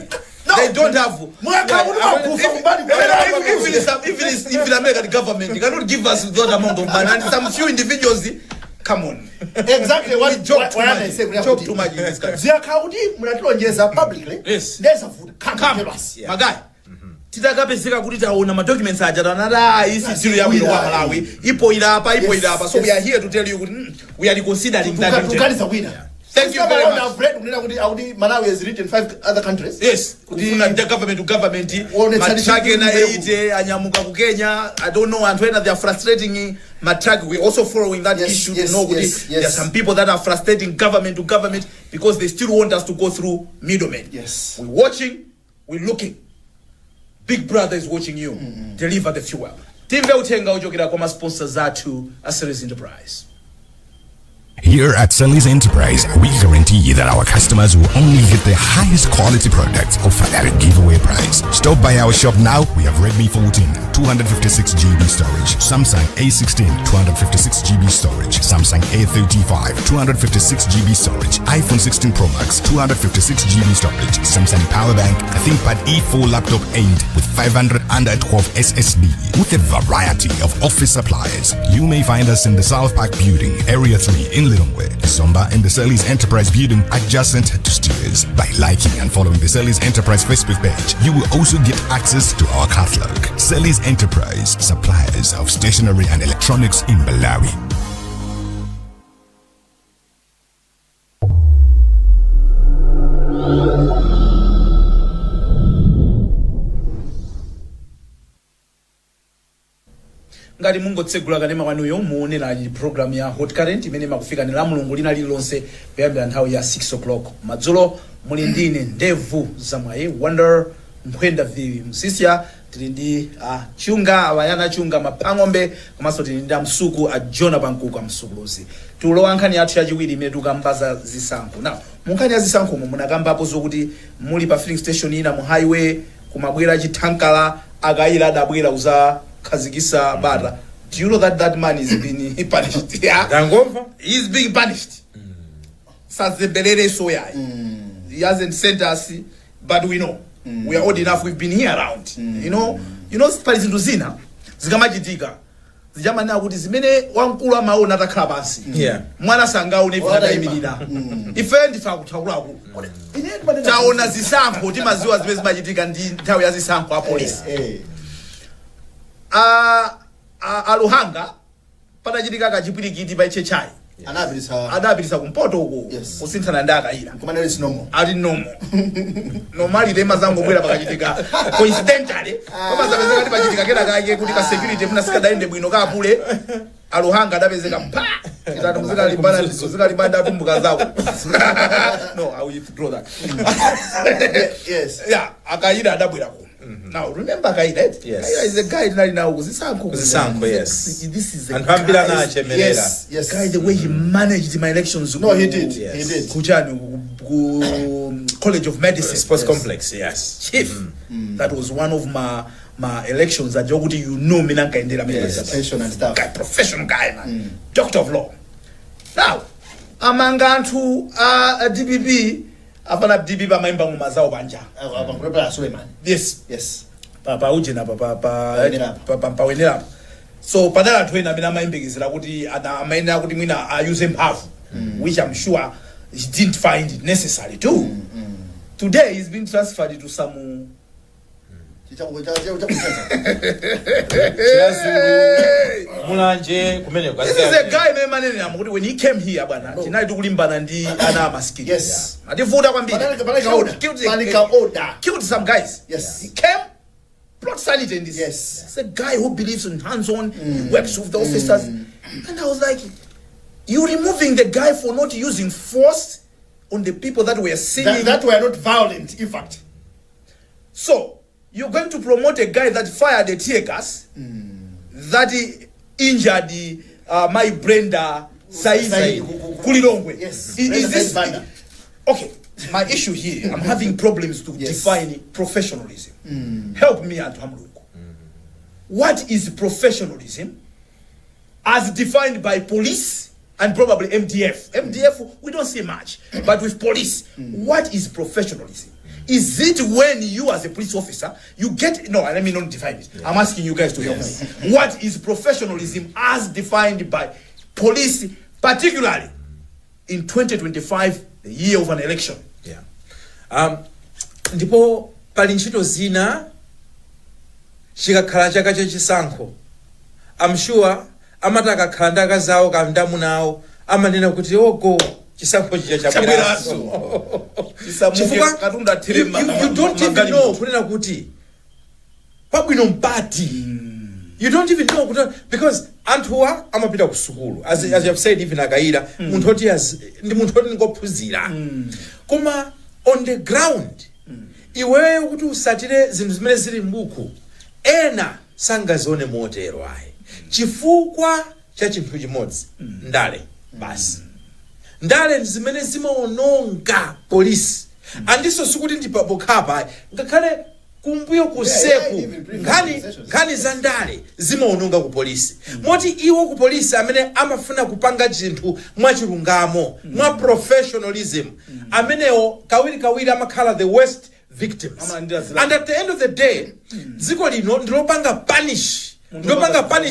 No. They don't have even American government cannot give us that amount of money and some few individuals come on. Exactly what I say. Joke too much in this country. Ziakaudi munatulonjeza publicly. Yes. There's a food come tell us. Magai. Titakapezeka kuti taona ma documents aja tanada isi zero ya wino wa Malawi ipo ila hapa so we are here to tell you we are considering that. Tukaliza winner. Thank you very much. Audi Malawi has reached in 5 other countries. Yes. Kufuna government to government. Matrake na 8 anyamuka ku Kenya. I don't know and when they are frustrating matrake we also following that issue to know there are some people that are frustrating government to government because they still want us to go through middlemen. Yes. We're watching, we're looking. Big brother is watching you. Deliver the fuel. Timve utenga ujokera kwa sponsors zatu Aceres Enterprise. Here at Selly's Enterprise, we guarantee that our customers will only get the highest quality products offered at a giveaway price. Stop by our shop now. We have Redmi 14, 256 GB storage, Samsung A16, 256 GB storage, Samsung A35, 256 GB storage, iPhone 16 Pro Max, 256 GB storage, Samsung Powerbank, a ThinkPad E4 laptop 8 with 512 SSD, with a variety of office supplies. You may find us in the South Park Building, Area 3 in Lilongwe, Somba in the Selly's Enterprise Building adjacent to Steers. By liking and following the Selly's Enterprise Facebook page, you will also get access to our catalog. Selly's Enterprise, suppliers of stationery and electronics in Malawi. ngati mungotsegula kanema kwanuyo muonera program ya Hot Current imene makufika ni la mulungu lina lililonse kuyambira nthawi ya 6 o'clock madzulo. Muli ndine Ndevu Zamwaye Wonder Mkwenda Vivi Msisia, tili ndi chunga abayana chunga mapang'ombe, komanso tili ndi amsuku a Jona Bankuku amsukuluzi. Tulowa nkhani yathu yachiwiri imene tukambaza zisankho. Now munkhani ya zisankho munakambapo zokuti muli pa filling station ina mu highway kumabwera chithankala akayira adabwera uza khazikisa bata. Do you know that man is being punished? Yeah. Dangova? He's being punished. Sazebelele soya. He hasn't sent us, but we know. We are old enough, we've been here around. You know pali zinthu zina zikamachitika zijamana kuti zimene wamkulu amaona atakhala pansi. Mwana sangaone ife adayimirira. Ife ndifa kuthakulako. Taona zisankho timaziwa zimene zimachitika ndi nthawi ya zisankho a police. Aluhanga patachitika kachipwirikiti pa ichechai. Adapirisa kumpoto uko kusinthana ndi akayira Commander is normal. ali normal. Normally tema zangu bwera pakachitika coincidentally koma zapezeka ndi pachitika kena kake kuti ka security muna sikadaende bwino kapule aluhanga adapezeka pa itatu muzika libanda atumbuka zako. No, I will withdraw that. Yes. Yeah, akayira adabwera ko. Now remember Akayira, right? Yes. Akayira is a guy now kuzisankho. Yes. This is a And Hambila na chemelera. Yes. Guy, the way he managed my elections. No, he did. Yes. He did. Kuchani, College of Medicine. Sports complex, yes. Chief. That was one of my elections that mina nkaendera Profession and stuff. guy, professional guy, man. Doctor of law. Now, amangantu DBB, apana DBB amaimba ngumazao banja. Yes. Yes. Papa ujena papa wenera. So padala twena mina maimbikizira kuti amaina kuti mwina use mphavu, which I'm sure he didn't find it necessary to. Today he's been transferred to some Mulanje kumene This is a guy when he came here bwana tinayi tukulimbana ndi ana maskini. Yes. Ativuta kwambiri. Killed some guys. Yes. He came, brought sanity in this. Yes. It's a guy who believes in hands-on, he works with the officers. And I was like, you removing the guy for not using force on the people that were singing. That were not violent, in fact. So, you're going to promote a guy that fired a tear gas, that injured my Brenda Said Kulilongwe. Yes. Is this okay? My issue here, I'm having problems to define professionalism. Help me, Anto Hamluko. What is professionalism as defined by police and probably MDF? MDF, we don't see much, but with police, what is professionalism? Is it when you as a police officer, you get, no, let me not define it. I'm asking you guys to help me. What is professionalism as defined by police, particularly in 2025, the year of an election? Yeah. Ndipo pali ntchito zina chikakhala chaka chachisankho. I'm sure amataka khanda kazawo kamdamu nawo amanena kuti ogo chisankho chicha chabweraso. You don't even know kunena kuti pabwino mpati. You don't even know because anthuwa amapita ku sukulu as you have said even Akayira munthu oti ndi munthu oti ngophunzira. Koma on the ground iwewe kuti usatire zinthu zimene zili m'buku ena sangazione motero ayi chifukwa cha chinthu chimodzi ndale basi. Ndale zimene zimaononga polisi andiso sikuti ndipapokhapa ngakhale kumbuyo kuseku nkhani za ndale zimaononga ku polisi. Moti iwo ku polisi amene amafuna kupanga chinthu mwachilungamo mwa professionalism amenewo kawiri amakhala the worst victims. And at the end of the day dziko lino ndilopanga punish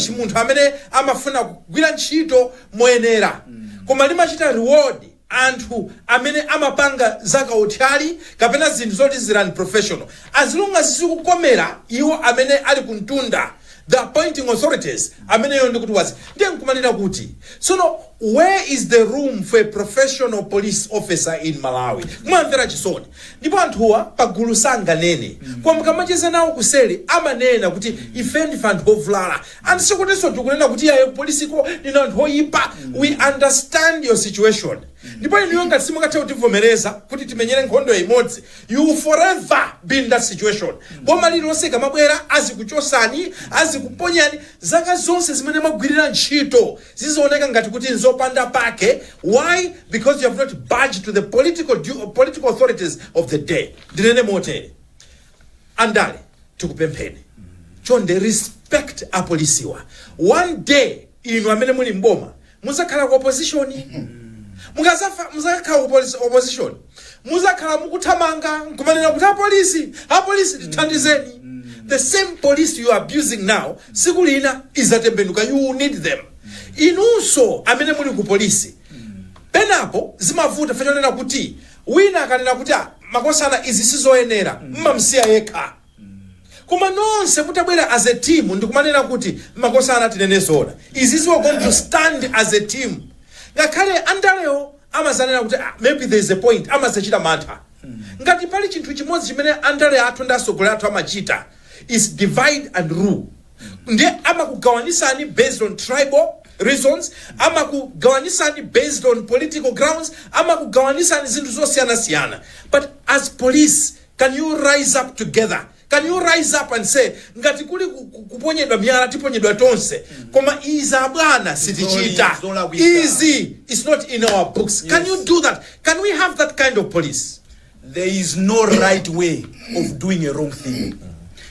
munthu amene amafuna kugwira ntchito moyenera. Koma limachita reward anthu amene amapanga zakautyali kapena zinthu zoti zirani professional. As long as zikukomera iwo amene ali kuntunda the appointing authorities amene yo ndikuti wazi ndiye nkumanena kuti sono where is the room for a professional police officer in Malawi? Mwamvela chisoni. Ndipo anthuwa pagulu sanganene. Kwa mkamacheza nawo kuseli amanena kuti ifendi fan hovlala. And sikuteso tukunena kuti ya polisi ko nina anthu oyipa. We understand your situation. Ndipo inu ngati simukathe kutivomereza kuti timenyere nkhondo imodzi. You will forever be in that situation. Boma lilonse kamabwera azikuchosani, azikuponyani, zaka zonse zimene magwirira ntchito zizooneka ngati kuti nzopanda pake. Why? Because you have not budged to the political authorities of the day. Ndinene motere. Andale tikupempheni. Chonde respect apolisiwa. One day inu amene muli mboma muzakhala ku opposition. Muzakhala opposition. Muzakhala mukuthamanga nkumanena kuti apolisi tithandizeni. The same police you are abusing now, sikulina izatembenuka. You need them. Inunso amene muli ku polisi. Penapo zimavuta fanyonena kuti wina akanena kuti makosana izi sizoyenera mmamsiya yekha. Kuma nonse mutabwera as a team ndikumanena kuti makosana tinenezona. Is this going to stand as a team? Ngakhale andalewo amazanena kuti maybe there is a point amazachita mantha. Ngati pali chinthu chimodzi chimene andale athu ndasogolera athu amachita is divide and rule. Ndiye amakugawanisani based on tribal reasons, amakugawanisani based on political grounds, amakugawanisani zinthu zosiyana-siyana. But as police, can you rise up together? Can you rise up and say, ngati kuli kuponyedwa miyala tiponyedwa tonse, koma iza bwana sitichita. Easy, it's not in our books. Yes. Can you do that? Can we have that kind of police? There is no right way of doing a wrong thing.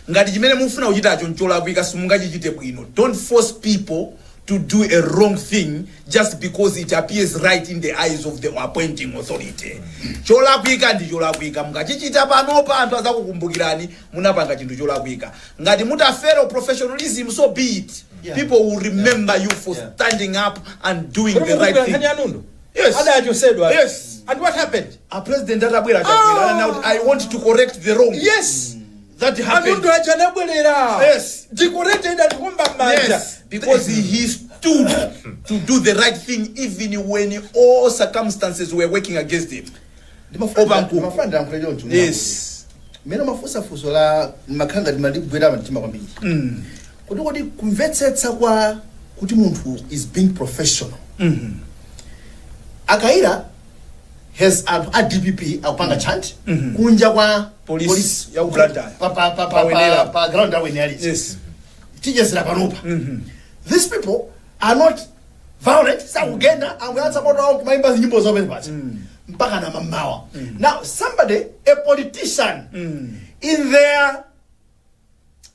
Ngati chimene mufuna kuchita chonchola kuika simungachichite bwino. Don't force people to do a wrong thing just because it appears right in the eyes of the appointing authority. Chola kuika ndi chola kuika. Mukachichita panopa anthu azakukumbukirani munapanga chinthu chola kuika. Ngati mutafero professionalism, so be it. Yeah. People will remember you for standing up and doing the right thing. Yes. Yes. And what happened? A president Atabwera now I want to correct the wrong. Yes. That happened. Yes. Yes. Because he stood to do the right thing even when all circumstances were working against him. Yes. Mena mafusa fusola makanga dimalikwera mtima kwambiri. Kuti kumvetsetsa kwa kuti munthu is being professional. Akaira has a DPP akupanga chant kunja kwa police ya Uganda pa ground awenali. Yes. Teachers la panopa. These people are not violent. Sa ugenda and we answer about maimba nyimbo zo benzipati. Mpaka na mamawa. Now somebody, a politician in their,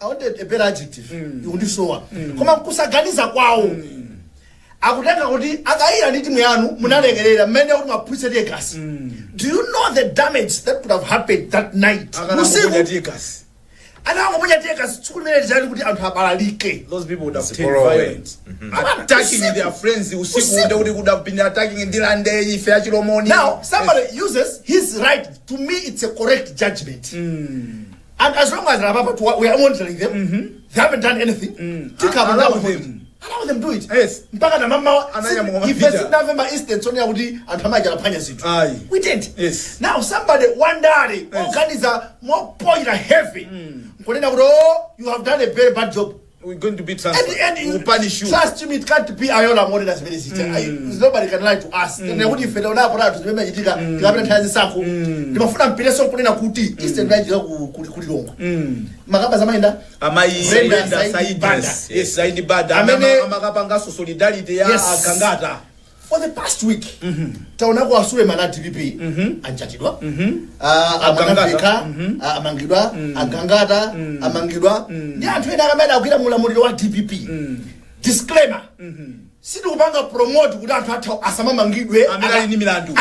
I wanted a better adjective. Undisowa. Koma kusaganiza kwao. Akutaka kuti akaira ndi timu yanu munalekerera mmene kuti mapulisa tie gas. Do you know the damage that could have happened that night? Those people would have taken violence. Attacking their friends. Would have been attacking in Dilande. Now, somebody uses his right. To me, it's a correct judgment. And as long as we are monitoring them, they haven't done anything. Allow them. Allow them do it. Yes. If there's November instance on Yahudi and Hamaja, we did. Yes. Now somebody one day organizer more point heavy. You have done a very bad job. We're going to be transferred. And we'll punish you. Trust me, it can't be Iola more than as many sisters. Nobody can lie to us. And then what if they don't have to remember you haven't had the sample? The Mafuna Peterson put in a kuti, Eastern Nigeria Kulong. Magaba Zamanda? Am I yes, Saidi Bada, Magabangaso Solidarity, Kangata. For the past week, Taonako Asure Mana TVP, and Chatidwa, Amangafika, Amangidwa, Agangada, Amangidwa, Yantuameda Giramula TPP. Disclaimer. Sidubanga promote without Asama Mangidwe, Milandu.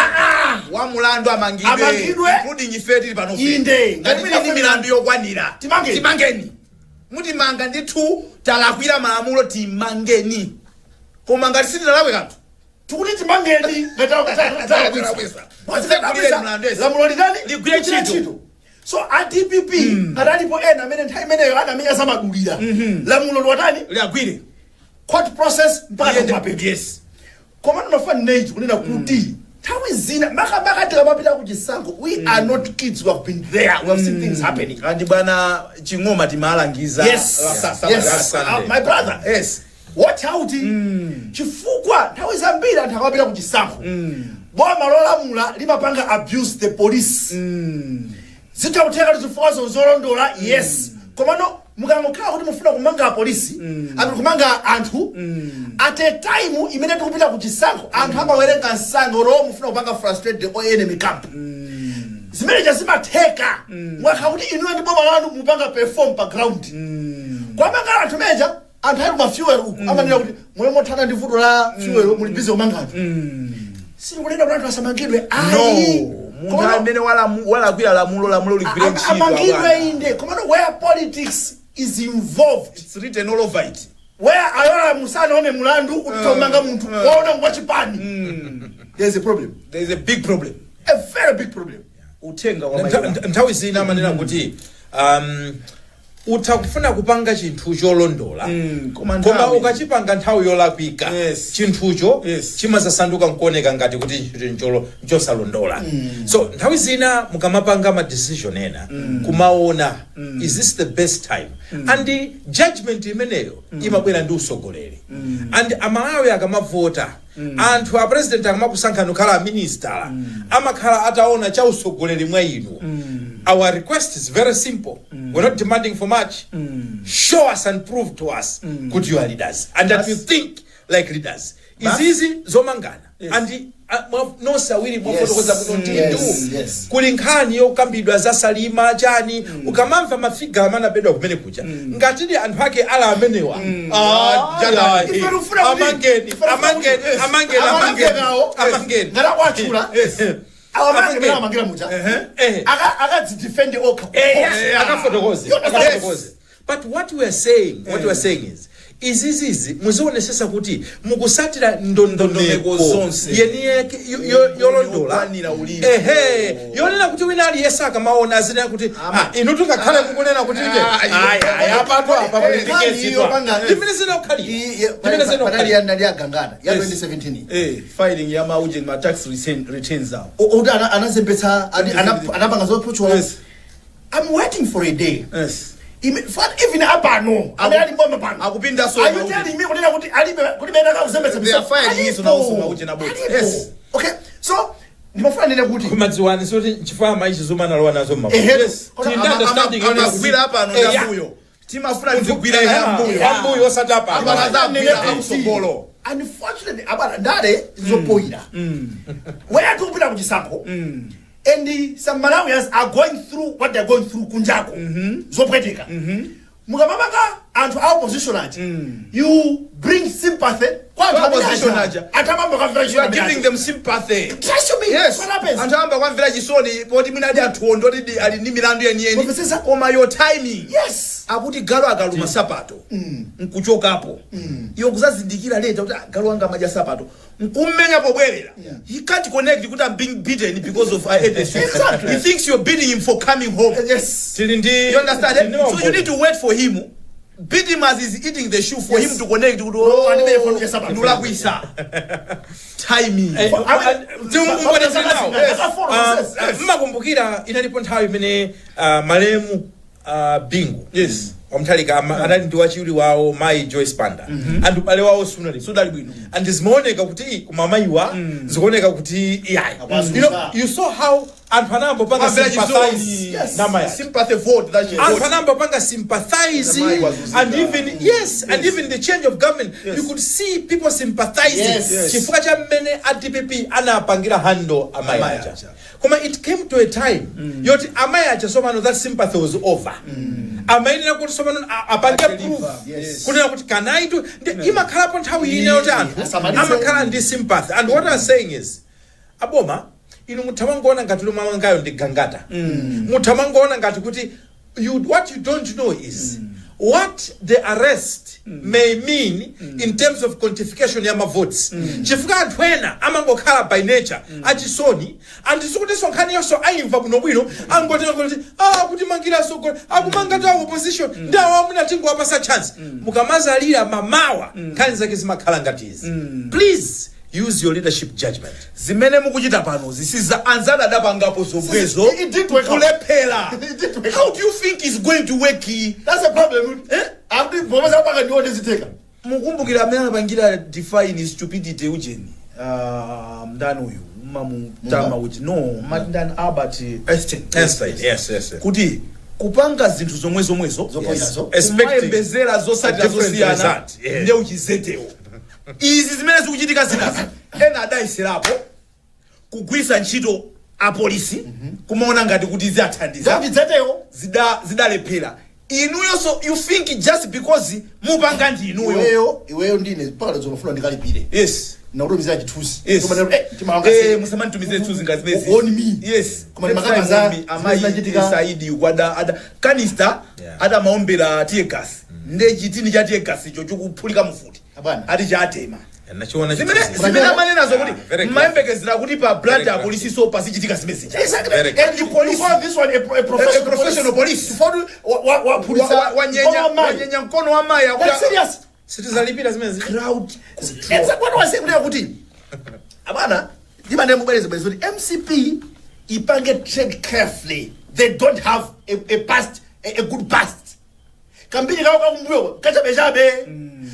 Wamulando Amangidwe, including Ifedi Bano. Inde, Milandu Wanira, Timangeni. Mutimanga 2, Talaquila Mamulo Timangeni. Comangasi Lawega. Tukuliti mangeni so a DPP adalipo ena mene time ene ana minya sama dulira la mulo watani liagwire court process mpaka yes koma ndinofa neji kunena kuti nthawi zina makati kamapita kuchisankho we are not kids who have been there, we have seen things happening. Andi bwana chingoma timalangiza. Yes. My brother. Yes. Watch out. Chifukwa nthawi zambiri anthu akamapita kuchisankho boma lolamula limapanga abuse the police. Zitauteka tizifazo zolondola. Yes. Komano mukangokhala kuti mufuna kumanga polisi kumanga anthu at a time imene tikupita kuchisankho anthu amawerenga nsango lo mufuna kupanga frustrate the enemy camp. Zimene zimatheka mwakha kuti inu ndi boma lanu mupanga perform pa ground. Kwa manga anthu meja anthu ali ma fuel uku amanena kuti mwe mothana ndi vuto la fuel muli busy kumanga anthu. Sikulinda kuti anthu asamangidwe ayi. Mungu amene wala kwira lamulo ligwire ntchito. Amangidwe inde komano where politics is involved. It's written all over it. Where ayola musana one mulandu utomanga muntu waona ngwachipani. There's a problem. There is a big problem. A very big problem. Utenga wa mayiwa. Nthawi zina manena kuti utakufuna kupanga chinthu cholondola koma ukachipanga nthawi yolakwika chinthucho chimazasanduka nkuoneka ngati kuti chinthu chosalondola. So nthawi zina mukamapanga ma decision ena kumaona is this the best time and the judgment imeneyo imabwera ndi usogoleri and amalawi akamavota anthu a president akamakusankha nukhala minister amakhala ataona cha usogoleri mwa inu. Our request is very simple. We're not demanding for much. Show us and prove to us good you are leaders and that you think like leaders. It's easy zomangana and no sawiri mwafotokoza kunontindu kulinkhani yokambidwa za salima chani ukamamva mafiga amana bedwa kumene kucha ngatidi anthu ake ala amenewa amangeni ngara kwachula awamange amangira mucha akadzidefend okha akafotokoze. But what we are saying is izizi muzionesesa kuti mukusatira ndondomeko zonse yolondola yonena kuti wina ali yesaka maona azina kuti inu tungakhale kukunena kuti yapatwa apa politiketsidwa ndimene zina ukhali ndali agangana ya 2017 filing ya mauje ma tax returns out uda anazembetsa anapanga zopuchwa. I'm waiting for a day. Even apano ali bomba pano akupinda so are you telling me kuti alibe kulibena ka uzembetsa they are filing iso na usoma uje na boti. Yes. Okay, so ndimafuna nene kuti kumadziwani so chifama maichi zuma nalowa nazo mama. Yes. Understanding akugwira hapa no ndambuyo timafuna ndikugwira yambuyo osatapa usogolo. Unfortunately abana ndale zopoira where to put kuchisankho and some Malawians are going through what they're going through kunjako zopwetika mukamamaka anthu a opposition aja you bring sympathy kwa opposition aja atamamba kwa you are giving them sympathy. Trust me. Yes. What happens? Anthu amba kwa mvera chisoni poti mwina adi anthu ondoti ali ndi milandu yeniyeni koma your timing. Yes. Akuti galo akaluma sapato nkuchokapo iyo kuzazindikira leta kuti galo anga maja sapato nkummenya pobwerera. He can't connect kuti I'm being beaten because of Exactly. He thinks you're beating him for coming home. Yes. You understand? So you need to wait for him. Beat him as he's eating the shoe for him to connect to timing. Mmakumbukira inalipo nthawi imene malemu Bingu omtalika anali ndi wachiwiri wawo Mai Joyce Panda and ubale wawo sudali bwino and zimaoneka kuti kumamayiwa zikuoneka kuti you saw how anthu anambo panga sympathize sympathy vote that she anthu anambo panga sympathize and even the change of government you could see people sympathizing chifukwa cha mmene DPP anapangira hando amayacha koma it came to a time yoti amayacha so man that sympathy was over amayenera kuti so man apange proof kunena kuti kanaitu imakhala po nthawi ine yoti anthu amakhala ndi sympathy and what I'm saying is aboma inu muthamangoona ngati lumamangayo ndi gangata muthamangoona ngati kuti what you don't know is what the arrest may mean in terms of quantification ya votes. Chifukwa anthu ena amangokhala by nature achisoni and sikuti sonkhani yonso ayimva buno bwino angotera kuti kuti mangira soko akumanga ta opposition ndawo amuna tingowapasa chance mukamazalira mamawa nkhani zake zimakhala ngati izi. Please use your leadership judgment. Zimene mukuchita pano zisiza anzana adapangapo zomwezo It didn't work out. kulephera. It didn't work How out. do you think it's going to work? That's a problem. After Professor Baka ndione ziteka. Mukumbukira amene anapangira define stupidity ujeni. Mdani uyu mamutama uji no madani Albert Einstein. Yes. Kuti kupanga zinthu zomwezo kumayembezera zosatira zosiyana nde uchizetewo. Izi zimene zikuchitika zinazi ena adayisirapo kugwisa ntchito apolisi kumaona ngati kuti ziathandiza zidalephera. Inuyo so you think just because mupanga ndi iweyo ndine pala zomafuna ndikalipire. Yes. Na utomizira chitusi. Yes. Musamani tumize tuzi ngazimezi. On me. Yes. Kuma ni makamaza amayi Saidi kwada ada kanister ada maombera tear gas. Nde chitini cha tear gas icho chokuphulika mufuti. Ati chatema. Nachiona zimene manena zokuti mayembekezera kuti pa blood ya police so pasichitika zimezi. And you police this one a professional police. Wanyenya mkono wa maya. That's serious. Citizalipira zimezi. Crowd control. Enza kwani wasekulia kuti abana ndimane mubeleze bezi kuti MCP ipange trade carefully. They don't have a past, a good past. Kambini kawo kumbuyo kacha bejabe.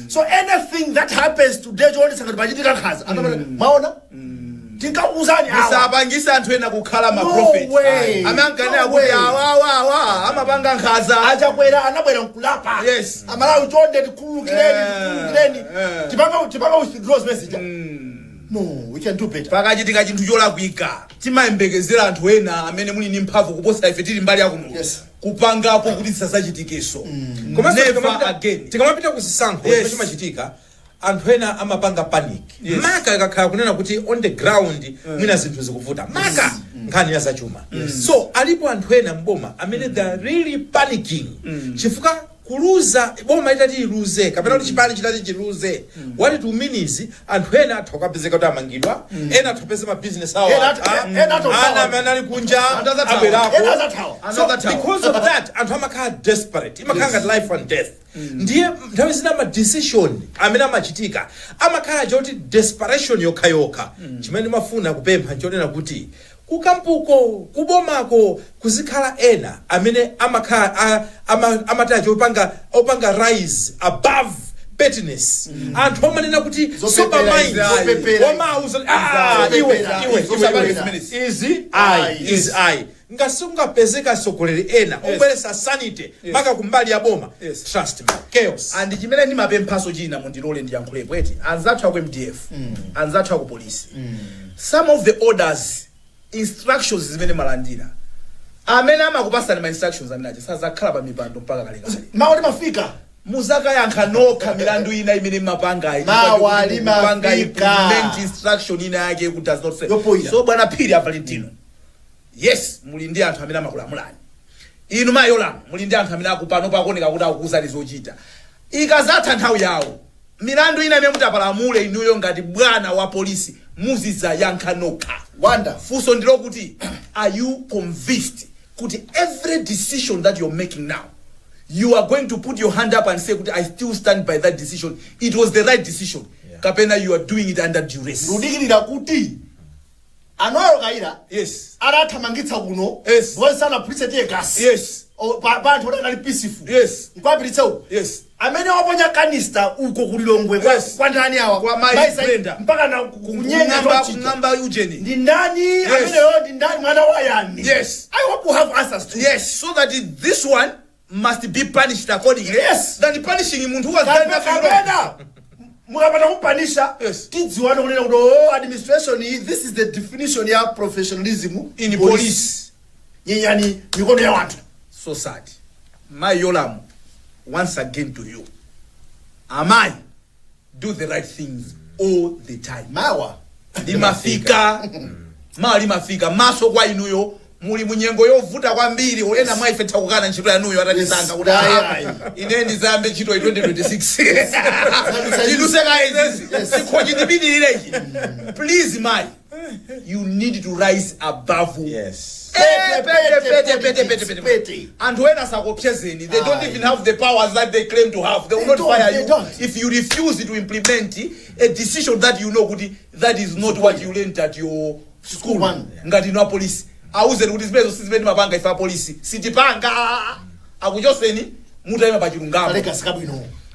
So anything that happens today joni sanga bajitika khaza maona tinkauzani awa sabangisa anthu ena kukhala ma prophet amangana kuti awa amapanga nkhaza achakwera anabwera nkulapa yes amala uchonde tikulukireni tipanga withdraws message. No, we can do better. Pakachitika chinthu cholakwika timayembekezera anthu ena amene muli ndi mphamvu kuposa ife tili mbali yakuno kupangapo kuti sasachitikeso. Never again. Tikamapita kuzisankho chimachitika anthu ena amapanga panic. Maka ikakhala kunena kuti on the ground mwina zinthu zikuvuta. Maka nkhani ya zachuma. So alipo anthu ena mboma amene they are really panicking. Chifukwa kuluza boma itati iluze kapena kuti chipani chitati chiluze. What it means anthu ena athokapezeka kuti amangidwa, ena athopeza ma business awo. Ana manali kunja abwerako. So because of that anthu amakhala desperate. Imakhala life and death. Ndiye nthawi zina ma decision amene amachitika amakhala choti desperation yokhayoka. Chimene mafuna kupempha nchonena kuti kukampuko kubomako kuzikhala ena amene amakhala amatacho opanga rise above pettiness. Anthu omanena kuti sober mind omauza is I ngasungapezeka sokolere ena obweresa sanity maka kumbali ya boma. Trust me, chaos. And chimene ndimapemphaso china mundilole ndiyankhulepo eti anzathu aku MDF anzathu aku police some of the orders instructions zimene malandira amene amakupasani ma instructions amenaje sazakhala pa mipando mpaka kale maoti mafika muzaka yankha nokha milandu ina imene mapanga implement instruction ina yake ku does not say so bwana Phiri a Valentino yes muli ndi anthu amene amakulamulani inu mayola muli ndi anthu amene akupano pakoneka kuti akukuzani zochita ikazatha nthawi yawo milandu ina imene mutapalamule inuyo ngati bwana wa polisi muziza yankha nokha. Wanda fuso ndilo kuti are you convinced kuti every decision that you're making now you are going to put your hand up and say kuti I still stand by that decision, it was the right decision. Kapena you are doing it under duress. Rudikirira kuti anoyo kaira yes arathamangitsa kuno yes bonsana police tear gas yes panthu odakali peaceful yes nkwapititsa uko yes amene waponya kanister uko kulilongwe kwa ndani awa kwa mai Brenda mpaka na kunyenga ngamba Eugene ndi ndani amene yo ndi ndani mwana wa yani. Yes, I hope you have answers to yes so that this one must be punished accordingly. Yes, than punishing muntu who has done nothing. Mukapata kupanisha yes tidziwana kunena kuti administration this is the definition ya professionalism in police. Nyenyani mikono ya watu. So sad. My Yolam, once again to you. Am I do the right things all the time? Mawa limafika limafika maso kwa inuyo muli munyengo yovuta kwambiri oyena mwaife takukana ntchito yanuyo atatisanga kuti ineni zambe ntchito 2026 tiduseka izi sikhoji ndibidirirechi please my you need to rise above And when asakopchezeni, they don't even have the powers that they claim to have. They will not fire you if you refuse to implement a decision that you know that is not what you learned at your school. Ngati no police. Auze kuti zimezo sizimene mapanga ifa police. Sitipanga akujoseni mutaima pa chilungamo.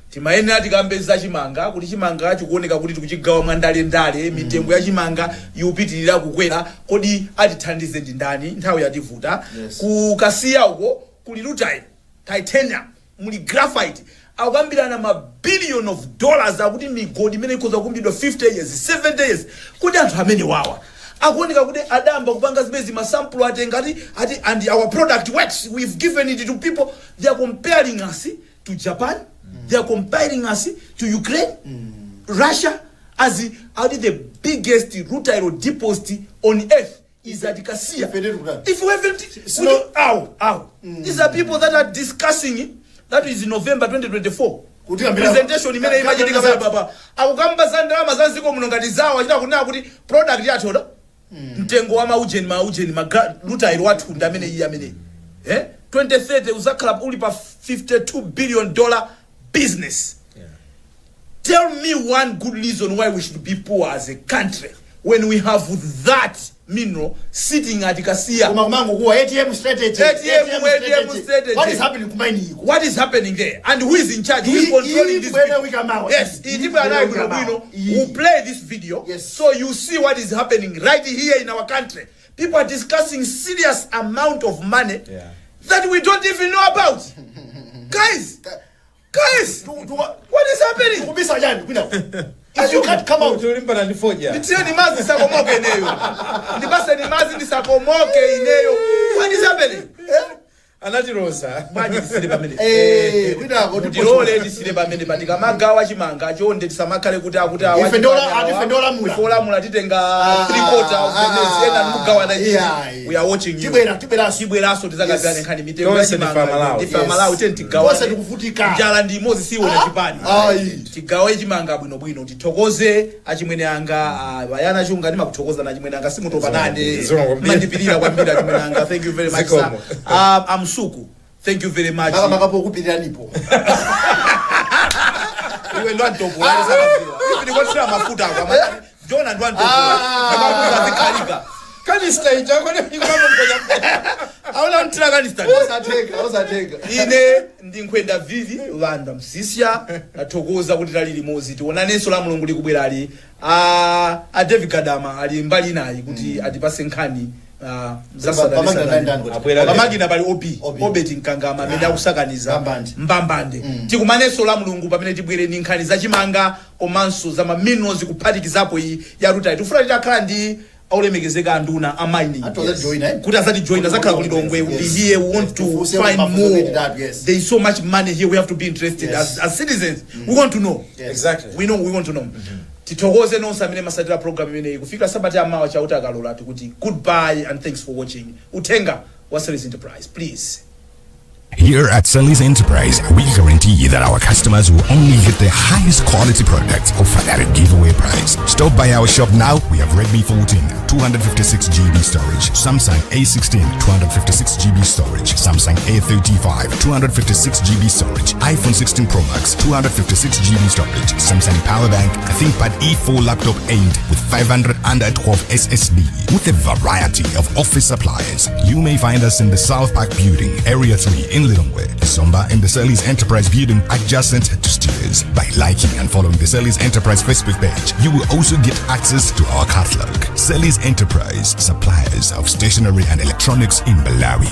Timayenera tikambeza chimanga kuti chimanga chikuoneka kuti tikuchigawa mwandale mitengo ya chimanga yupitirira kukwera kodi atithandize ndi ndani nthawi yativuta kukasiya uko kuli rutile titanium muli graphite akukambirana ma billion of dollars akuti migodi imene ikoza kumbidwa 50 years 70 years kuti anthu amene wawa akuoneka kuti adamba kupanga zimezi masample atengati ati and our product works, we've given it to people. They are comparing us to Japan. They are comparing us to Ukraine, Russia, as the biggest rutile deposit on earth is at Kasia. If we haven't, these are people that are discussing it. That is in November 2024. Presentation imene imachitika baba. Akukamba sandama zanziko muno ngati zawo achita kunena kuti product yathola. Mtengo wa maujeni rutile wathu ndamene iyi amene. 2030 uzakhala uli pa $52 billion business. Tell me one good reason why we should be poor as a country when we have that mineral sitting at Kasia. ATM strategy. What is happening to mining? What is happening there? And who is in charge? Who is controlling this video? Yes, who play this video. Yes. So you see what is happening right here in our country. People are discussing serious amount of money that we don't even know about. Guys, what is happening? If you can't come out, what is happening? Anatirosa. Mutilole tisile pamene patika magawa chimanga chonde tisamakale kuti ife titenga 3/4 of the mess ena mugawa na we are watching you. Tibweraso tizakagana nkhani mitengo ya chimanga tifamalawi tentigawa njala ndi imozi siwo na chipani tigawe chimanga bwino tithokoze achimwene anga bayana chunga ndi makuthokoza na chimwene anga simutopa nane mandipirira kwambiri achimwene anga. Thank you very much sir. Suku, thank you very much. We don't talk about it. If you want mafuta kwa John and one talk. Can you stay? Ine ndinkwenda vivi Rwanda msisya nathokoza kuti tali limozi tionanenso la mulungu likubwera ali David Kadama ali mbali nayi kuti atipase nkhani Pamagina pali obeti nkangama amene akusakaniza mbambande tikumanenso la mulungu pamene tibwere ndi nkhani zachimanga komanso za minerals kuphatikizapo iyi ya rutile tifuna titakhala ndi aulemekezeka anduna amaini kuti azati join azakhala kulilongwe we here we want to find more. There is so much money here, we have to be interested as citizens. We want to know exactly. We want to know. Tithokoze nonse amene masatira program imene kufika sabata amawa cha utakalola tikuti goodbye and thanks for watching. Utenga wa Sellis Enterprise, please. Here at Sellis Enterprise, we guarantee that our customers will only get the highest quality products offered at a giveaway price. Stop by our shop now. We have Redmi 14, 256 GB storage, Samsung A16, 256 GB storage, Samsung A35, 256 GB storage, iPhone 16 Pro Max, 256 GB storage, Samsung Powerbank, ThinkPad E4 laptop aimed with 512 SSD, with a variety of office supplies. You may find us in the South Park Building, Area 3 in Lilongwe, Somba in the Sellis Enterprise Building adjacent to Steers. By liking and following the Sellis Enterprise Facebook page, you will also get access to our catalog. Sellis Enterprise, suppliers of stationery and electronics in Malawi.